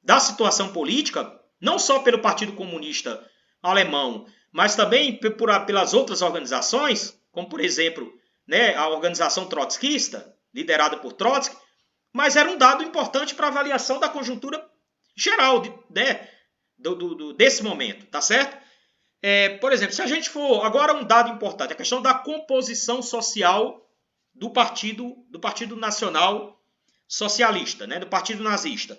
da situação política, não só pelo Partido Comunista Alemão, mas também pelas outras organizações, como, por exemplo, né, a organização trotskista, liderada por Trotsky, mas era um dado importante para a avaliação da conjuntura geral, né, desse momento, tá certo? Por exemplo, se a gente for... Agora um dado importante, a questão da composição social do Partido Nacional Socialista, né, do Partido Nazista.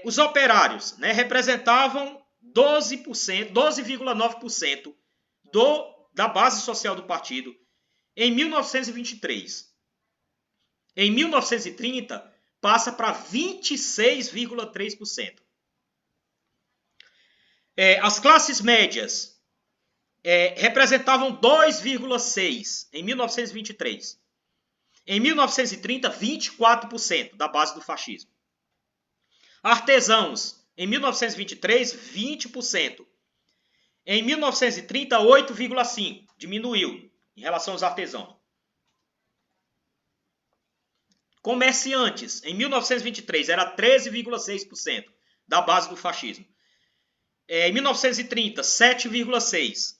Os operários, né, representavam 12,9% da base social do partido em 1923. Em 1930, passa para 26,3%. As classes médias representavam 2,6% em 1923. Em 1930, 24% da base do fascismo. Artesãos, em 1923, 20%. Em 1930, 8,5%. Diminuiu em relação aos artesãos. Comerciantes, em 1923, era 13,6% da base do fascismo. Em 1930, 7,6%.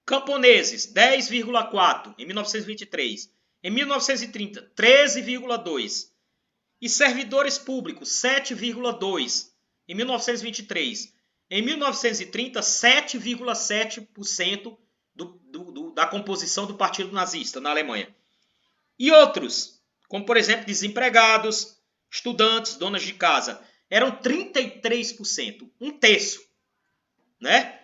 Camponeses, 10,4% em 1923. Em 1930, 13,2%. E servidores públicos, 7,2% em 1923. Em 1930, 7,7% da composição do Partido Nazista na Alemanha. E outros, como por exemplo desempregados, estudantes, donas de casa, eram 33%, um terço, né?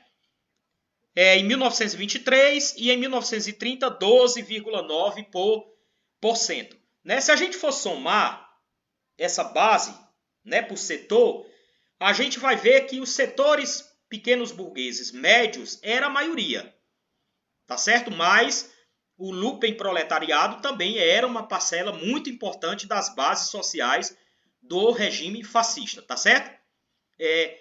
Em 1923 e em 1930, 12,9%. Né? Se a gente for somar essa base, né, por setor, a gente vai ver que os setores pequenos burgueses, médios, era a maioria, tá certo? Mas o lumpenproletariado também era uma parcela muito importante das bases sociais do regime fascista, tá certo? E,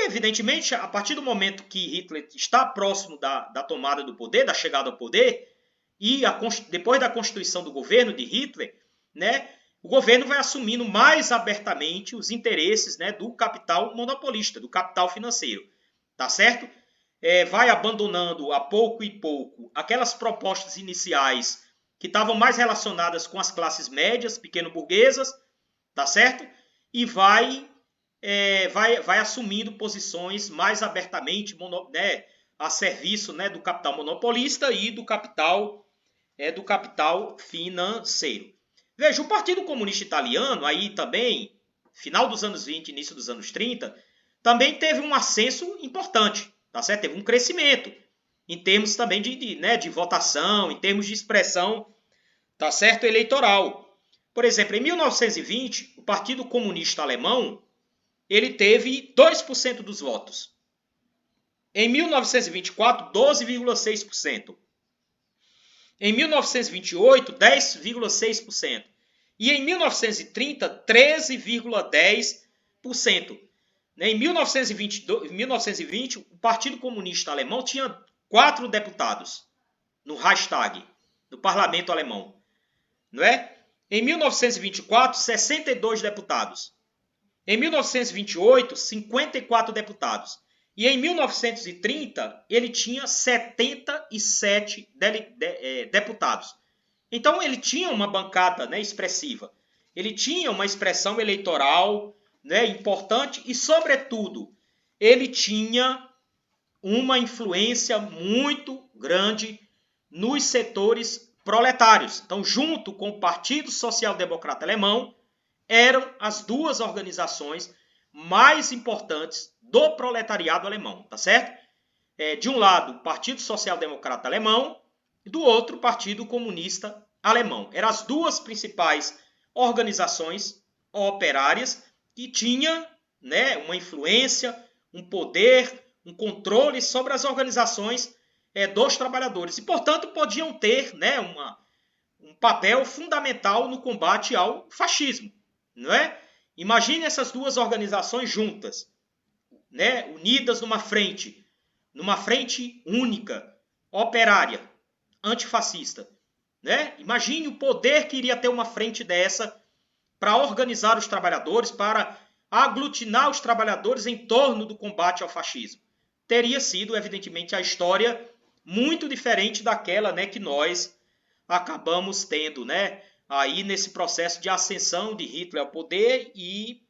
evidentemente, a partir do momento que Hitler está próximo da tomada do poder, da chegada ao poder, e depois da constituição do governo de Hitler, né, o governo vai assumindo mais abertamente os interesses, né, do capital monopolista, do capital financeiro, tá certo? Vai abandonando a pouco e pouco aquelas propostas iniciais que estavam mais relacionadas com as classes médias, pequeno-burguesas, tá certo? E vai assumindo posições mais abertamente, né, a serviço, né, do capital monopolista e do capital financeiro. Veja, o Partido Comunista Italiano, aí também, final dos anos 20, início dos anos 30, também teve um ascenso importante, tá certo? Teve um crescimento, em termos também de votação, em termos de expressão, tá certo, eleitoral. Por exemplo, em 1920, o Partido Comunista Alemão, ele teve 2% dos votos. Em 1924, 12,6%. Em 1928, 10,6%. E em 1930, 13,10%. Em 1920, o Partido Comunista Alemão tinha 4 deputados no Reichstag, no parlamento alemão. Não é? Em 1924, 62 deputados. Em 1928, 54 deputados. E em 1930, ele tinha 77 deputados. Então, ele tinha uma bancada, né, expressiva. Ele tinha uma expressão eleitoral, né, importante e, sobretudo, ele tinha uma influência muito grande nos setores proletários. Então, junto com o Partido Social Democrata Alemão, eram as duas organizações mais importantes do proletariado alemão, tá certo? De um lado, o Partido Social Democrata Alemão e do outro, o Partido Comunista Alemão. Eram as duas principais organizações operárias que tinham, né, uma influência, um poder, um controle sobre as organizações dos trabalhadores. E, portanto, podiam ter, né, um papel fundamental no combate ao fascismo, não é? Imagine essas duas organizações juntas, né, unidas numa frente única, operária, antifascista, né? Imagine o poder que iria ter uma frente dessa para organizar os trabalhadores, para aglutinar os trabalhadores em torno do combate ao fascismo. Teria sido, evidentemente, a história muito diferente daquela, né, que nós acabamos tendo, né, aí nesse processo de ascensão de Hitler ao poder e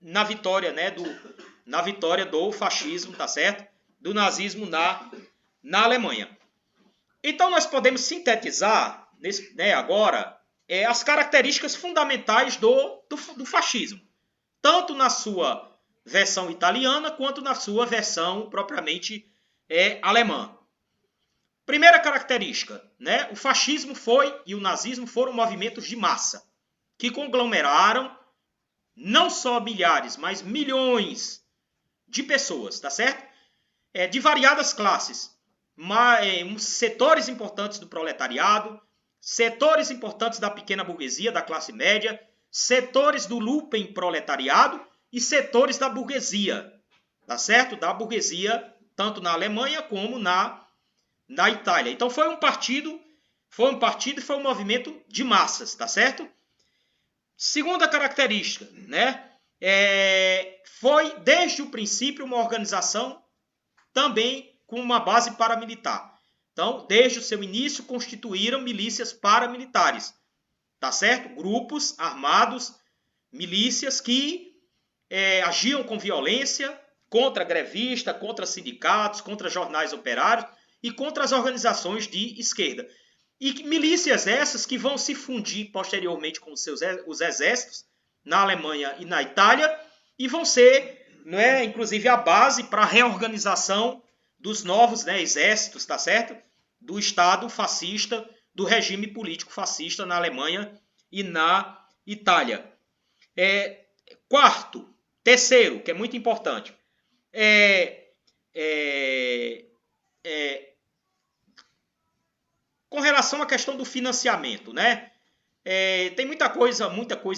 na vitória, né, na vitória do fascismo, tá certo? Do nazismo na Alemanha. Então nós podemos sintetizar agora as características fundamentais do fascismo, tanto na sua versão italiana quanto na sua versão propriamente alemã. Primeira característica, né? O fascismo e o nazismo foram movimentos de massa, que conglomeraram não só milhares, mas milhões de pessoas, tá certo? De variadas classes, setores importantes do proletariado, setores importantes da pequena burguesia, da classe média, setores do lumpenproletariado e setores da burguesia, tá certo? Da burguesia, tanto na Alemanha como na Itália. Então foi um partido e foi um movimento de massas, tá certo? Segunda característica, né? Foi desde o princípio uma organização também com uma base paramilitar. Então, desde o seu início, constituíram milícias paramilitares, tá certo? Grupos armados, milícias que agiam com violência contra grevistas, contra sindicatos, contra jornais operários e contra as organizações de esquerda. E milícias essas que vão se fundir posteriormente com os exércitos na Alemanha e na Itália e vão ser, né, inclusive, a base para a reorganização dos novos, né, exércitos, tá certo? Do Estado fascista, do regime político fascista na Alemanha e na Itália. Terceiro, que é muito importante, com relação à questão do financiamento, né? Tem muita coisa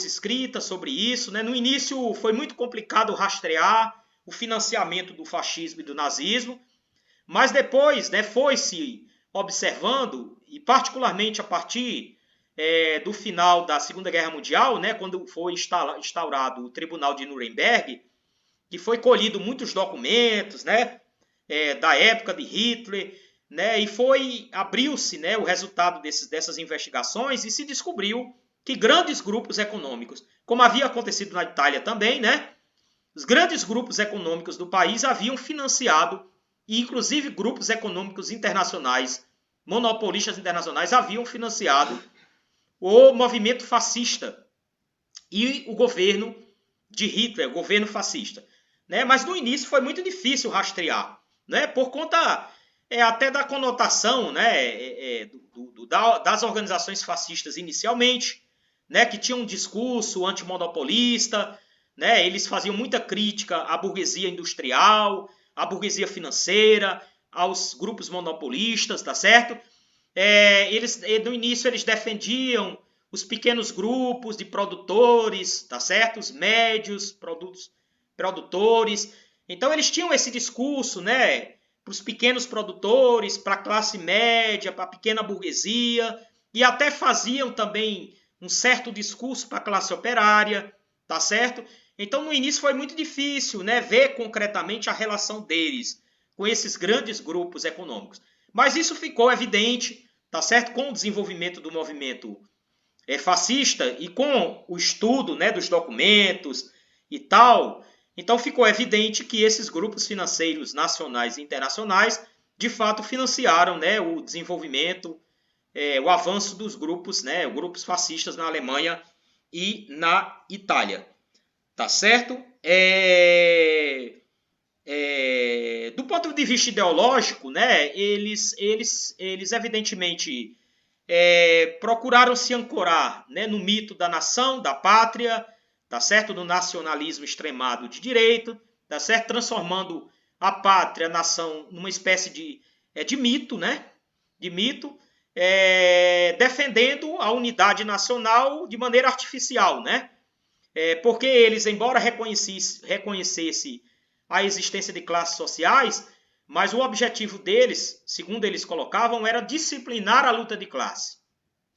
escrita sobre isso, né? No início foi muito complicado rastrear o financiamento do fascismo e do nazismo, mas depois, né, foi-se observando, e particularmente a partir do final da Segunda Guerra Mundial, né, quando foi instaurado o Tribunal de Nuremberg, que foi colhido muitos documentos, né, da época de Hitler, né, e abriu-se, né, o resultado dessas investigações e se descobriu que grandes grupos econômicos, como havia acontecido na Itália também, né, os grandes grupos econômicos do país haviam financiado, e inclusive grupos econômicos internacionais, monopolistas internacionais, haviam financiado o movimento fascista e o governo de Hitler, o governo fascista. Né? Mas no início foi muito difícil rastrear, né? Por conta até da conotação, né, das organizações fascistas inicialmente, né, que tinham um discurso antimonopolista, né, eles faziam muita crítica à burguesia industrial, à burguesia financeira, aos grupos monopolistas, tá certo? No início eles defendiam os pequenos grupos de produtores, tá certo? Os médios produtores. Então eles tinham esse discurso, né, para os pequenos produtores, para a classe média, para a pequena burguesia, e até faziam também um certo discurso para a classe operária, tá certo? Então, no início foi muito difícil, né, ver concretamente a relação deles com esses grandes grupos econômicos. Mas isso ficou evidente, tá certo? Com o desenvolvimento do movimento fascista e com o estudo, né, dos documentos e tal, então ficou evidente que esses grupos financeiros nacionais e internacionais, de fato, financiaram, né, o desenvolvimento, o avanço dos grupos, né, grupos fascistas na Alemanha e na Itália. Tá certo? Do ponto de vista ideológico, né, eles evidentemente procuraram se ancorar, né, no mito da nação, da pátria, tá certo? No nacionalismo extremado de direito, tá certo? Transformando a pátria, a nação, numa espécie de mito, né? De mito. defendendo a unidade nacional de maneira artificial, né? Porque eles, embora reconhecessem a existência de classes sociais, mas o objetivo deles, segundo eles colocavam, era disciplinar a luta de classe.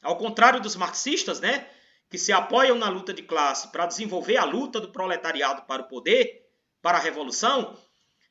Ao contrário dos marxistas, né, que se apoiam na luta de classe para desenvolver a luta do proletariado para o poder, para a revolução,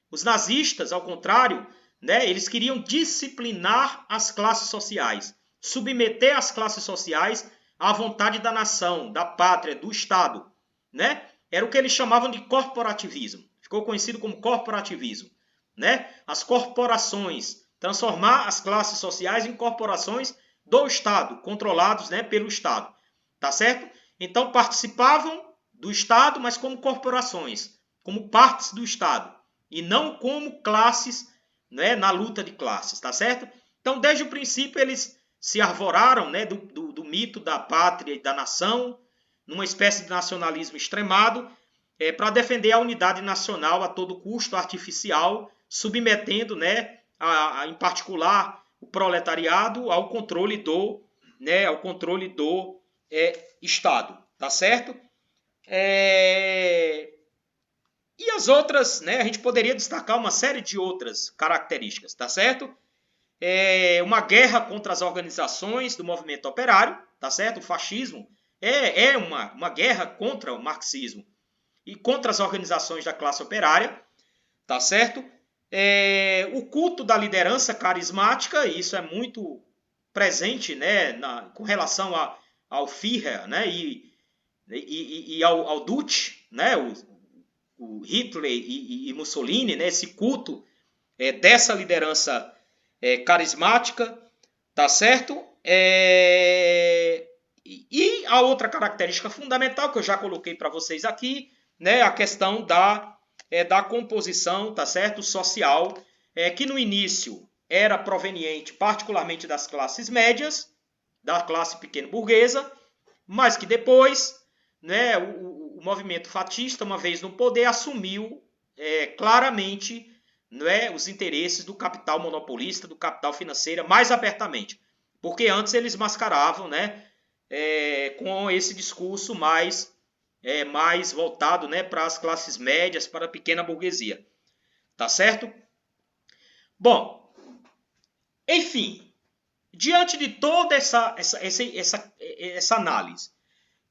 os nazistas, ao contrário, né, eles queriam disciplinar as classes sociais, submeter as classes sociais à vontade da nação, da pátria, do Estado. Né? Era o que eles chamavam de corporativismo. Ficou conhecido como corporativismo. Né? As corporações, transformar as classes sociais em corporações do Estado, controlados, né, pelo Estado. Tá certo? Então participavam do Estado, mas como corporações, como partes do Estado, e não como classes, né, na luta de classes, tá certo? Então, desde o princípio, eles se arvoraram, né, do mito da pátria e da nação, numa espécie de nacionalismo extremado, para defender a unidade nacional a todo custo, artificial, submetendo, né, em particular, o proletariado ao controle do, né, Estado, tá certo? E as outras, né, a gente poderia destacar uma série de outras características, tá certo? Uma guerra contra as organizações do movimento operário, tá certo? O fascismo é uma guerra contra o marxismo e contra as organizações da classe operária, tá certo? O culto da liderança carismática, e isso é muito presente, né, com relação ao Führer, né, e ao Duce, né, o Hitler e Mussolini, né, esse culto dessa liderança carismática, tá certo? E a outra característica fundamental que eu já coloquei para vocês aqui, né, a questão da composição, tá certo, social, que no início era proveniente particularmente das classes médias, da classe pequena burguesa, mas que depois, né, o movimento fascista, uma vez no poder, assumiu claramente, né, os interesses do capital monopolista, do capital financeiro, mais abertamente. Porque antes eles mascaravam, né, com esse discurso mais voltado, né, para as classes médias, para a pequena burguesia. Tá certo? Bom, enfim, diante de toda essa análise,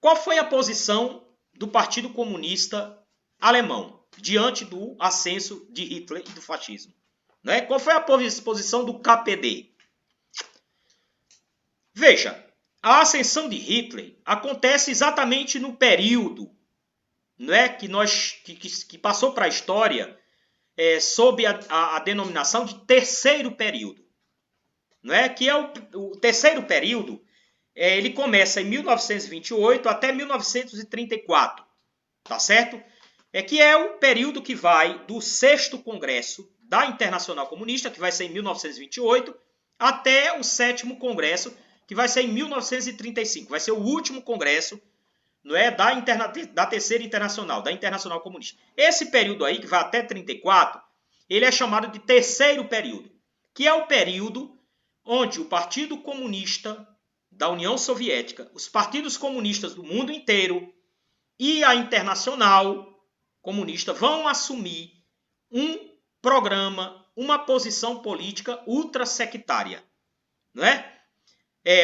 qual foi a posição do Partido Comunista Alemão diante do ascenso de Hitler e do fascismo? Né? Qual foi a posição do KPD? Veja, a ascensão de Hitler acontece exatamente no período, né, que passou para a história sob a denominação de terceiro período. Né, que é o terceiro período. Ele começa em 1928 até 1934, tá certo? Que é o período que vai do 6º Congresso da Internacional Comunista, que vai ser em 1928, até o 7º Congresso, que vai ser em 1935. Vai ser o último congresso, não é, da Terceira Internacional, da Internacional Comunista. Esse período aí, que vai até 34, ele é chamado de terceiro período, que é o período onde o Partido Comunista da União Soviética, os partidos comunistas do mundo inteiro e a Internacional Comunista vão assumir um programa, uma posição política ultrasectária. Não é?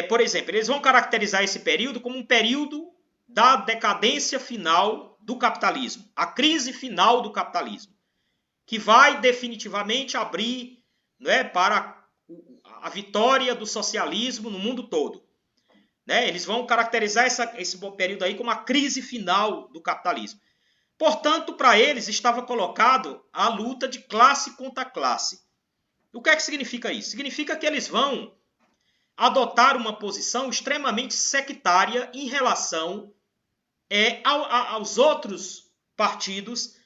Por exemplo, eles vão caracterizar esse período como um período da decadência final do capitalismo, a crise final do capitalismo, que vai definitivamente abrir, né, para a vitória do socialismo no mundo todo. Né? Eles vão caracterizar esse período aí como a crise final do capitalismo. Portanto, para eles estava colocado a luta de classe contra classe. O que é que significa isso? Significa que eles vão adotar uma posição extremamente sectária em relação aos outros partidos,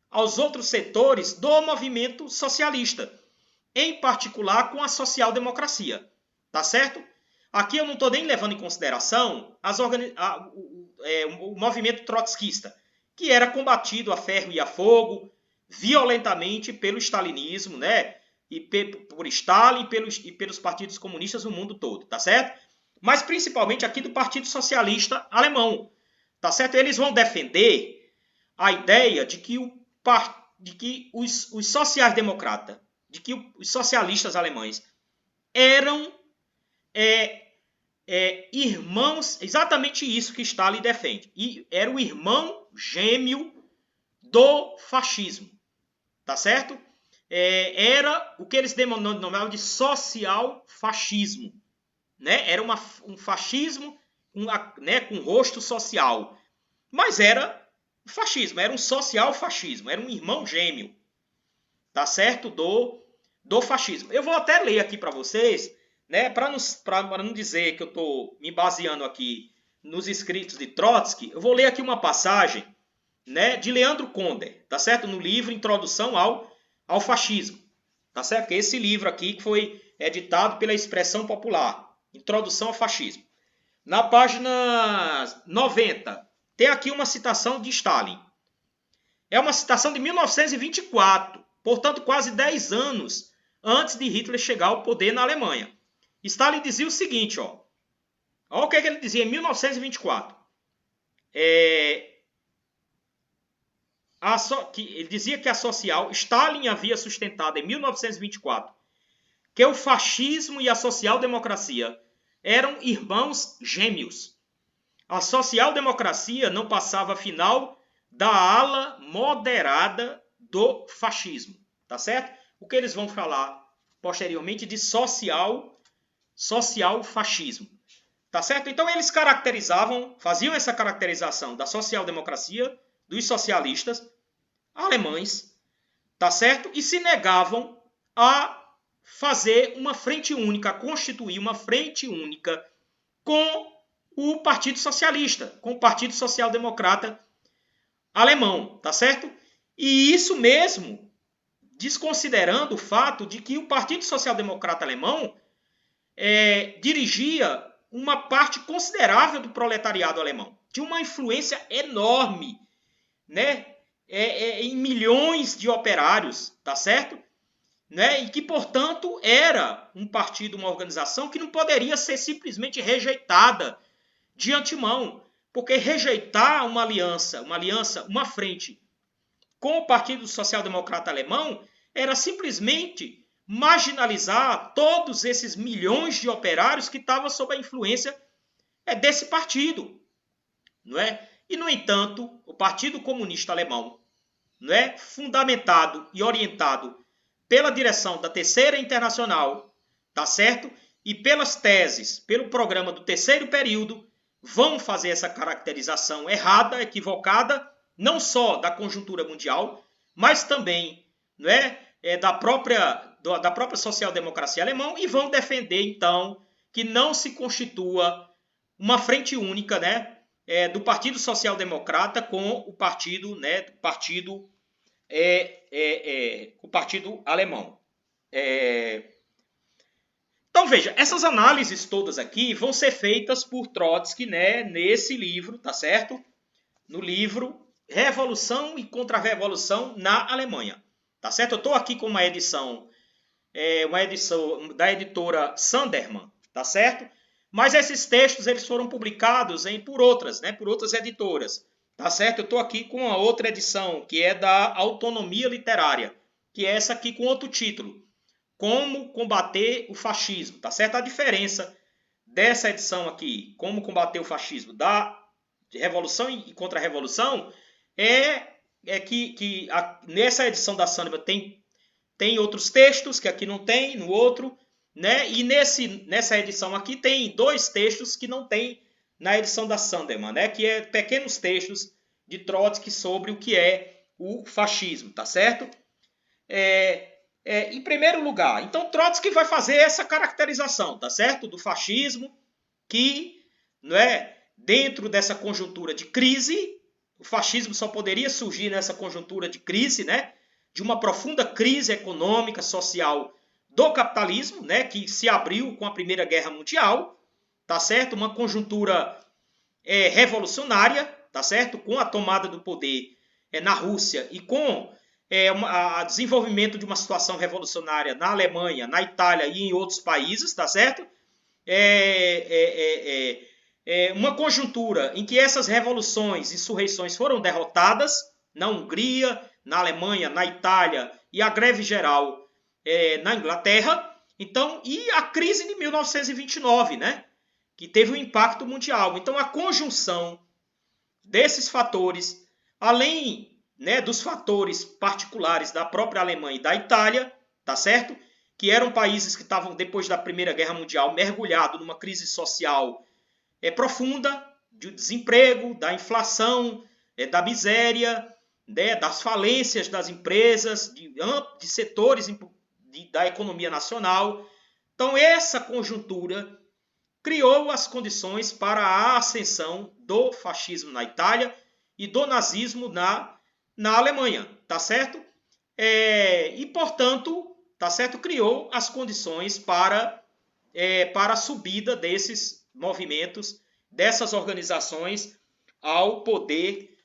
aos outros setores do movimento socialista, em particular com a social-democracia. Tá certo? Aqui eu não estou nem levando em consideração o movimento trotskista, que era combatido a ferro e a fogo, violentamente pelo stalinismo, né? por Stalin e pelos partidos comunistas no mundo todo, tá certo? Mas principalmente aqui do Partido Socialista Alemão, tá certo? Eles vão defender a ideia de que os sociais-democratas, de que os socialistas alemães eram irmãos, exatamente isso que Stalin defende, e era o irmão gêmeo do fascismo, tá certo? Era o que eles denominavam de social-fascismo, né? Era um fascismo com rosto social, mas era fascismo, era um social-fascismo, era um irmão gêmeo, tá certo? Do fascismo. Eu vou até ler aqui para vocês, né? Para não dizer que eu estou me baseando aqui nos escritos de Trotsky, eu vou ler aqui uma passagem, né, de Leandro Konder, tá certo? No livro Introdução ao Fascismo, tá certo? Que é esse livro aqui que foi editado pela Expressão Popular, Introdução ao Fascismo. Na página 90, tem aqui uma citação de Stalin. É uma citação de 1924, portanto quase 10 anos antes de Hitler chegar ao poder na Alemanha. Stalin dizia o seguinte, ó. Olha o que ele dizia em 1924. Ele dizia que a social, Stalin havia sustentado em 1924, que o fascismo e a social-democracia eram irmãos gêmeos. A social-democracia não passava afinal da ala moderada do fascismo, tá certo? O que eles vão falar posteriormente de social-fascismo, tá certo? Então eles faziam essa caracterização da social-democracia, dos socialistas alemães, tá certo? E se negavam a fazer uma frente única, a constituir uma frente única com o Partido Socialista, com o Partido Social Democrata alemão, tá certo? E isso mesmo desconsiderando o fato de que o Partido Social Democrata alemão dirigia uma parte considerável do proletariado alemão. Tinha uma influência enorme, né? Em milhões de operários, tá certo? Né? E que, portanto, era um partido, uma organização que não poderia ser simplesmente rejeitada de antemão, porque rejeitar uma aliança, uma frente com o Partido Social Democrata Alemão era simplesmente marginalizar todos esses milhões de operários que estavam sob a influência desse partido, não é? E, no entanto, o Partido Comunista Alemão, não é, fundamentado e orientado pela direção da Terceira Internacional, tá certo? E pelas teses, pelo programa do terceiro período, vão fazer essa caracterização errada, equivocada, não só da conjuntura mundial, mas também, não é, da própria social-democracia alemã, e vão defender, então, que não se constitua uma frente única, né, do Partido Social Democrata com o partido, né, o partido alemão. Então veja, essas análises todas aqui vão ser feitas por Trotsky, né, nesse livro, tá certo? No livro Revolução e Contra-Revolução na Alemanha, tá certo? Eu estou aqui com uma edição da editora Sanderman, tá certo? Mas esses textos eles foram publicados por outras editoras, tá certo? Eu estou aqui com a outra edição, que é da Autonomia Literária, que é essa aqui com outro título, Como Combater o Fascismo, tá certo? A diferença dessa edição aqui, Como Combater o Fascismo, da Revolução e Contra-Revolução, que nessa edição da Sanderman tem outros textos que aqui não tem, no outro, né? E nessa edição aqui tem 2 textos que não tem na edição da Sanderman, né? Que é pequenos textos de Trotsky sobre o que é o fascismo, tá certo? Em primeiro lugar, então Trotsky vai fazer essa caracterização, tá certo? Do fascismo, que, não é, dentro dessa conjuntura de crise, o fascismo só poderia surgir nessa conjuntura de crise, né? De uma profunda crise econômica, social do capitalismo, né, que se abriu com a Primeira Guerra Mundial, tá certo? Uma conjuntura revolucionária, tá certo? Com a tomada do poder na Rússia e com desenvolvimento de uma situação revolucionária na Alemanha, na Itália e em outros países, tá certo? Uma conjuntura em que essas revoluções, insurreições foram derrotadas na Hungria, na Alemanha, na Itália e a greve geral na Inglaterra. Então, e a crise de 1929, né? Que teve um impacto mundial. Então, a conjunção desses fatores, além, né, dos fatores particulares da própria Alemanha e da Itália, tá certo? Que eram países que estavam, depois da Primeira Guerra Mundial, mergulhados numa crise social profunda, de desemprego, da inflação, da miséria, né, das falências das empresas, de setores da economia nacional. Então, essa conjuntura criou as condições para a ascensão do fascismo na Itália e do nazismo na Alemanha, tá certo? E, portanto, tá certo, criou as condições para a subida desses movimentos, dessas organizações ao poder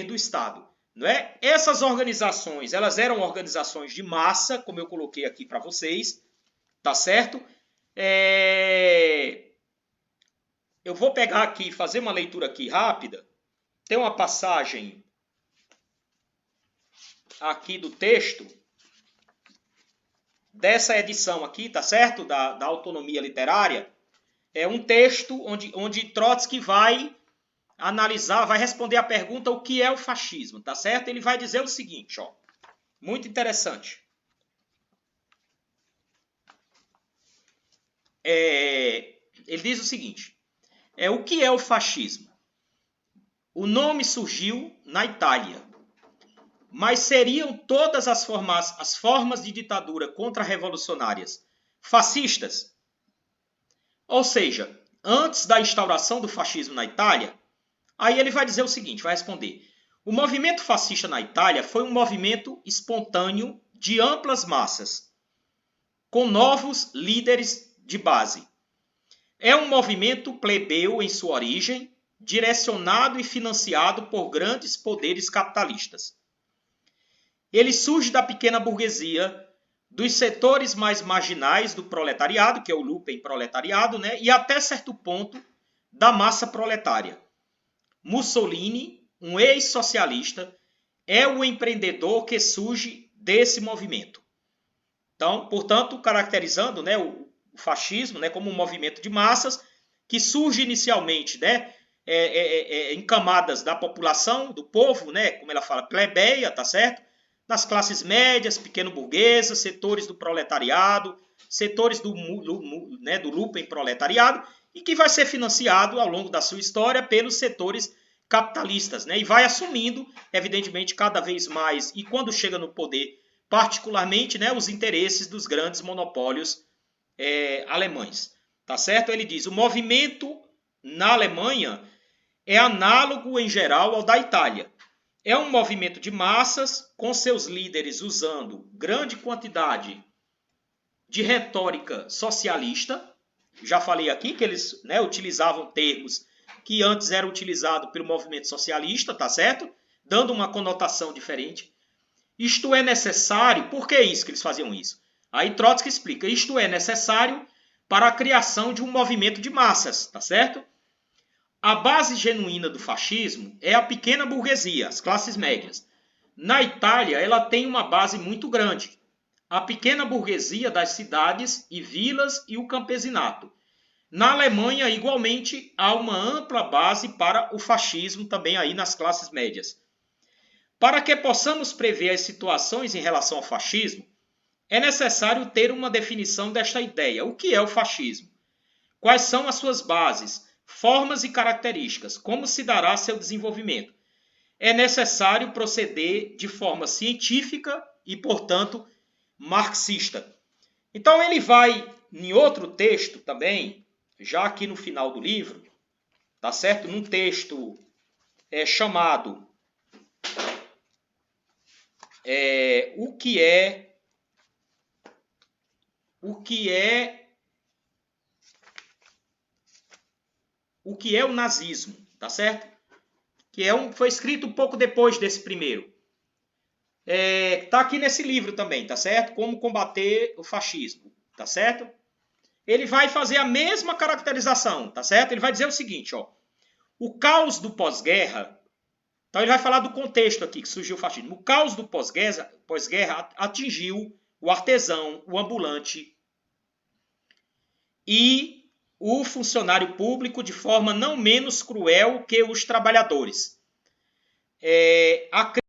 do Estado. Não é? Essas organizações, elas eram organizações de massa, como eu coloquei aqui para vocês, tá certo? Eu vou pegar aqui, fazer uma leitura aqui rápida. Tem uma passagem aqui do texto dessa edição aqui, tá certo? Da Autonomia Literária. É um texto onde Trotsky vai analisar, vai responder a pergunta o que é o fascismo, tá certo? Ele vai dizer o seguinte, ó, muito interessante. Ele diz o seguinte, o que é o fascismo? O nome surgiu na Itália, mas seriam todas as formas de ditadura contra-revolucionárias fascistas? Ou seja, antes da instauração do fascismo na Itália, aí ele vai dizer o seguinte, vai responder. O movimento fascista na Itália foi um movimento espontâneo de amplas massas, com novos líderes de base. É um movimento plebeu em sua origem, direcionado e financiado por grandes poderes capitalistas. Ele surge da pequena burguesia, dos setores mais marginais do proletariado, que é o lumpenproletariado, né? E até certo ponto da massa proletária. Mussolini, um ex-socialista, é o empreendedor que surge desse movimento. Então, portanto, caracterizando, né, o fascismo, né, como um movimento de massas que surge inicialmente, né, em camadas da população, do povo, né, como ela fala, plebeia, tá certo? Das classes médias, pequeno-burguesas, setores do proletariado, setores do lumpenproletariado, e que vai ser financiado ao longo da sua história pelos setores capitalistas, né? E vai assumindo, evidentemente, cada vez mais, e quando chega no poder, particularmente, né, os interesses dos grandes monopólios alemães. Tá certo? Ele diz, o movimento na Alemanha é análogo, em geral, ao da Itália. É um movimento de massas, com seus líderes usando grande quantidade de retórica socialista. Já falei aqui que eles, né, utilizavam termos que antes eram utilizados pelo movimento socialista, tá certo? Dando uma conotação diferente. Isto é necessário, por que isso que eles faziam isso? Aí Trotsky explica, isto é necessário para a criação de um movimento de massas, tá certo? A base genuína do fascismo é a pequena burguesia, as classes médias. Na Itália, ela tem uma base muito grande. A pequena burguesia das cidades e vilas e o campesinato. Na Alemanha, igualmente, há uma ampla base para o fascismo também aí nas classes médias. Para que possamos prever as situações em relação ao fascismo, é necessário ter uma definição desta ideia. O que é o fascismo? Quais são as suas bases, formas e características? Como se dará seu desenvolvimento? É necessário proceder de forma científica e, portanto, marxista. Então ele vai, em outro texto também, já aqui no final do livro, tá certo? Num texto chamado o que é o nazismo, tá certo? Que foi escrito um pouco depois desse primeiro. Tá aqui nesse livro também, tá certo? Como combater o fascismo, tá certo? Ele vai fazer a mesma caracterização, tá certo? Ele vai dizer o seguinte, ó. O caos do pós-guerra, então ele vai falar do contexto aqui que surgiu o fascismo. O caos do pós-guerra atingiu o artesão, o ambulante e o funcionário público de forma não menos cruel que os trabalhadores. A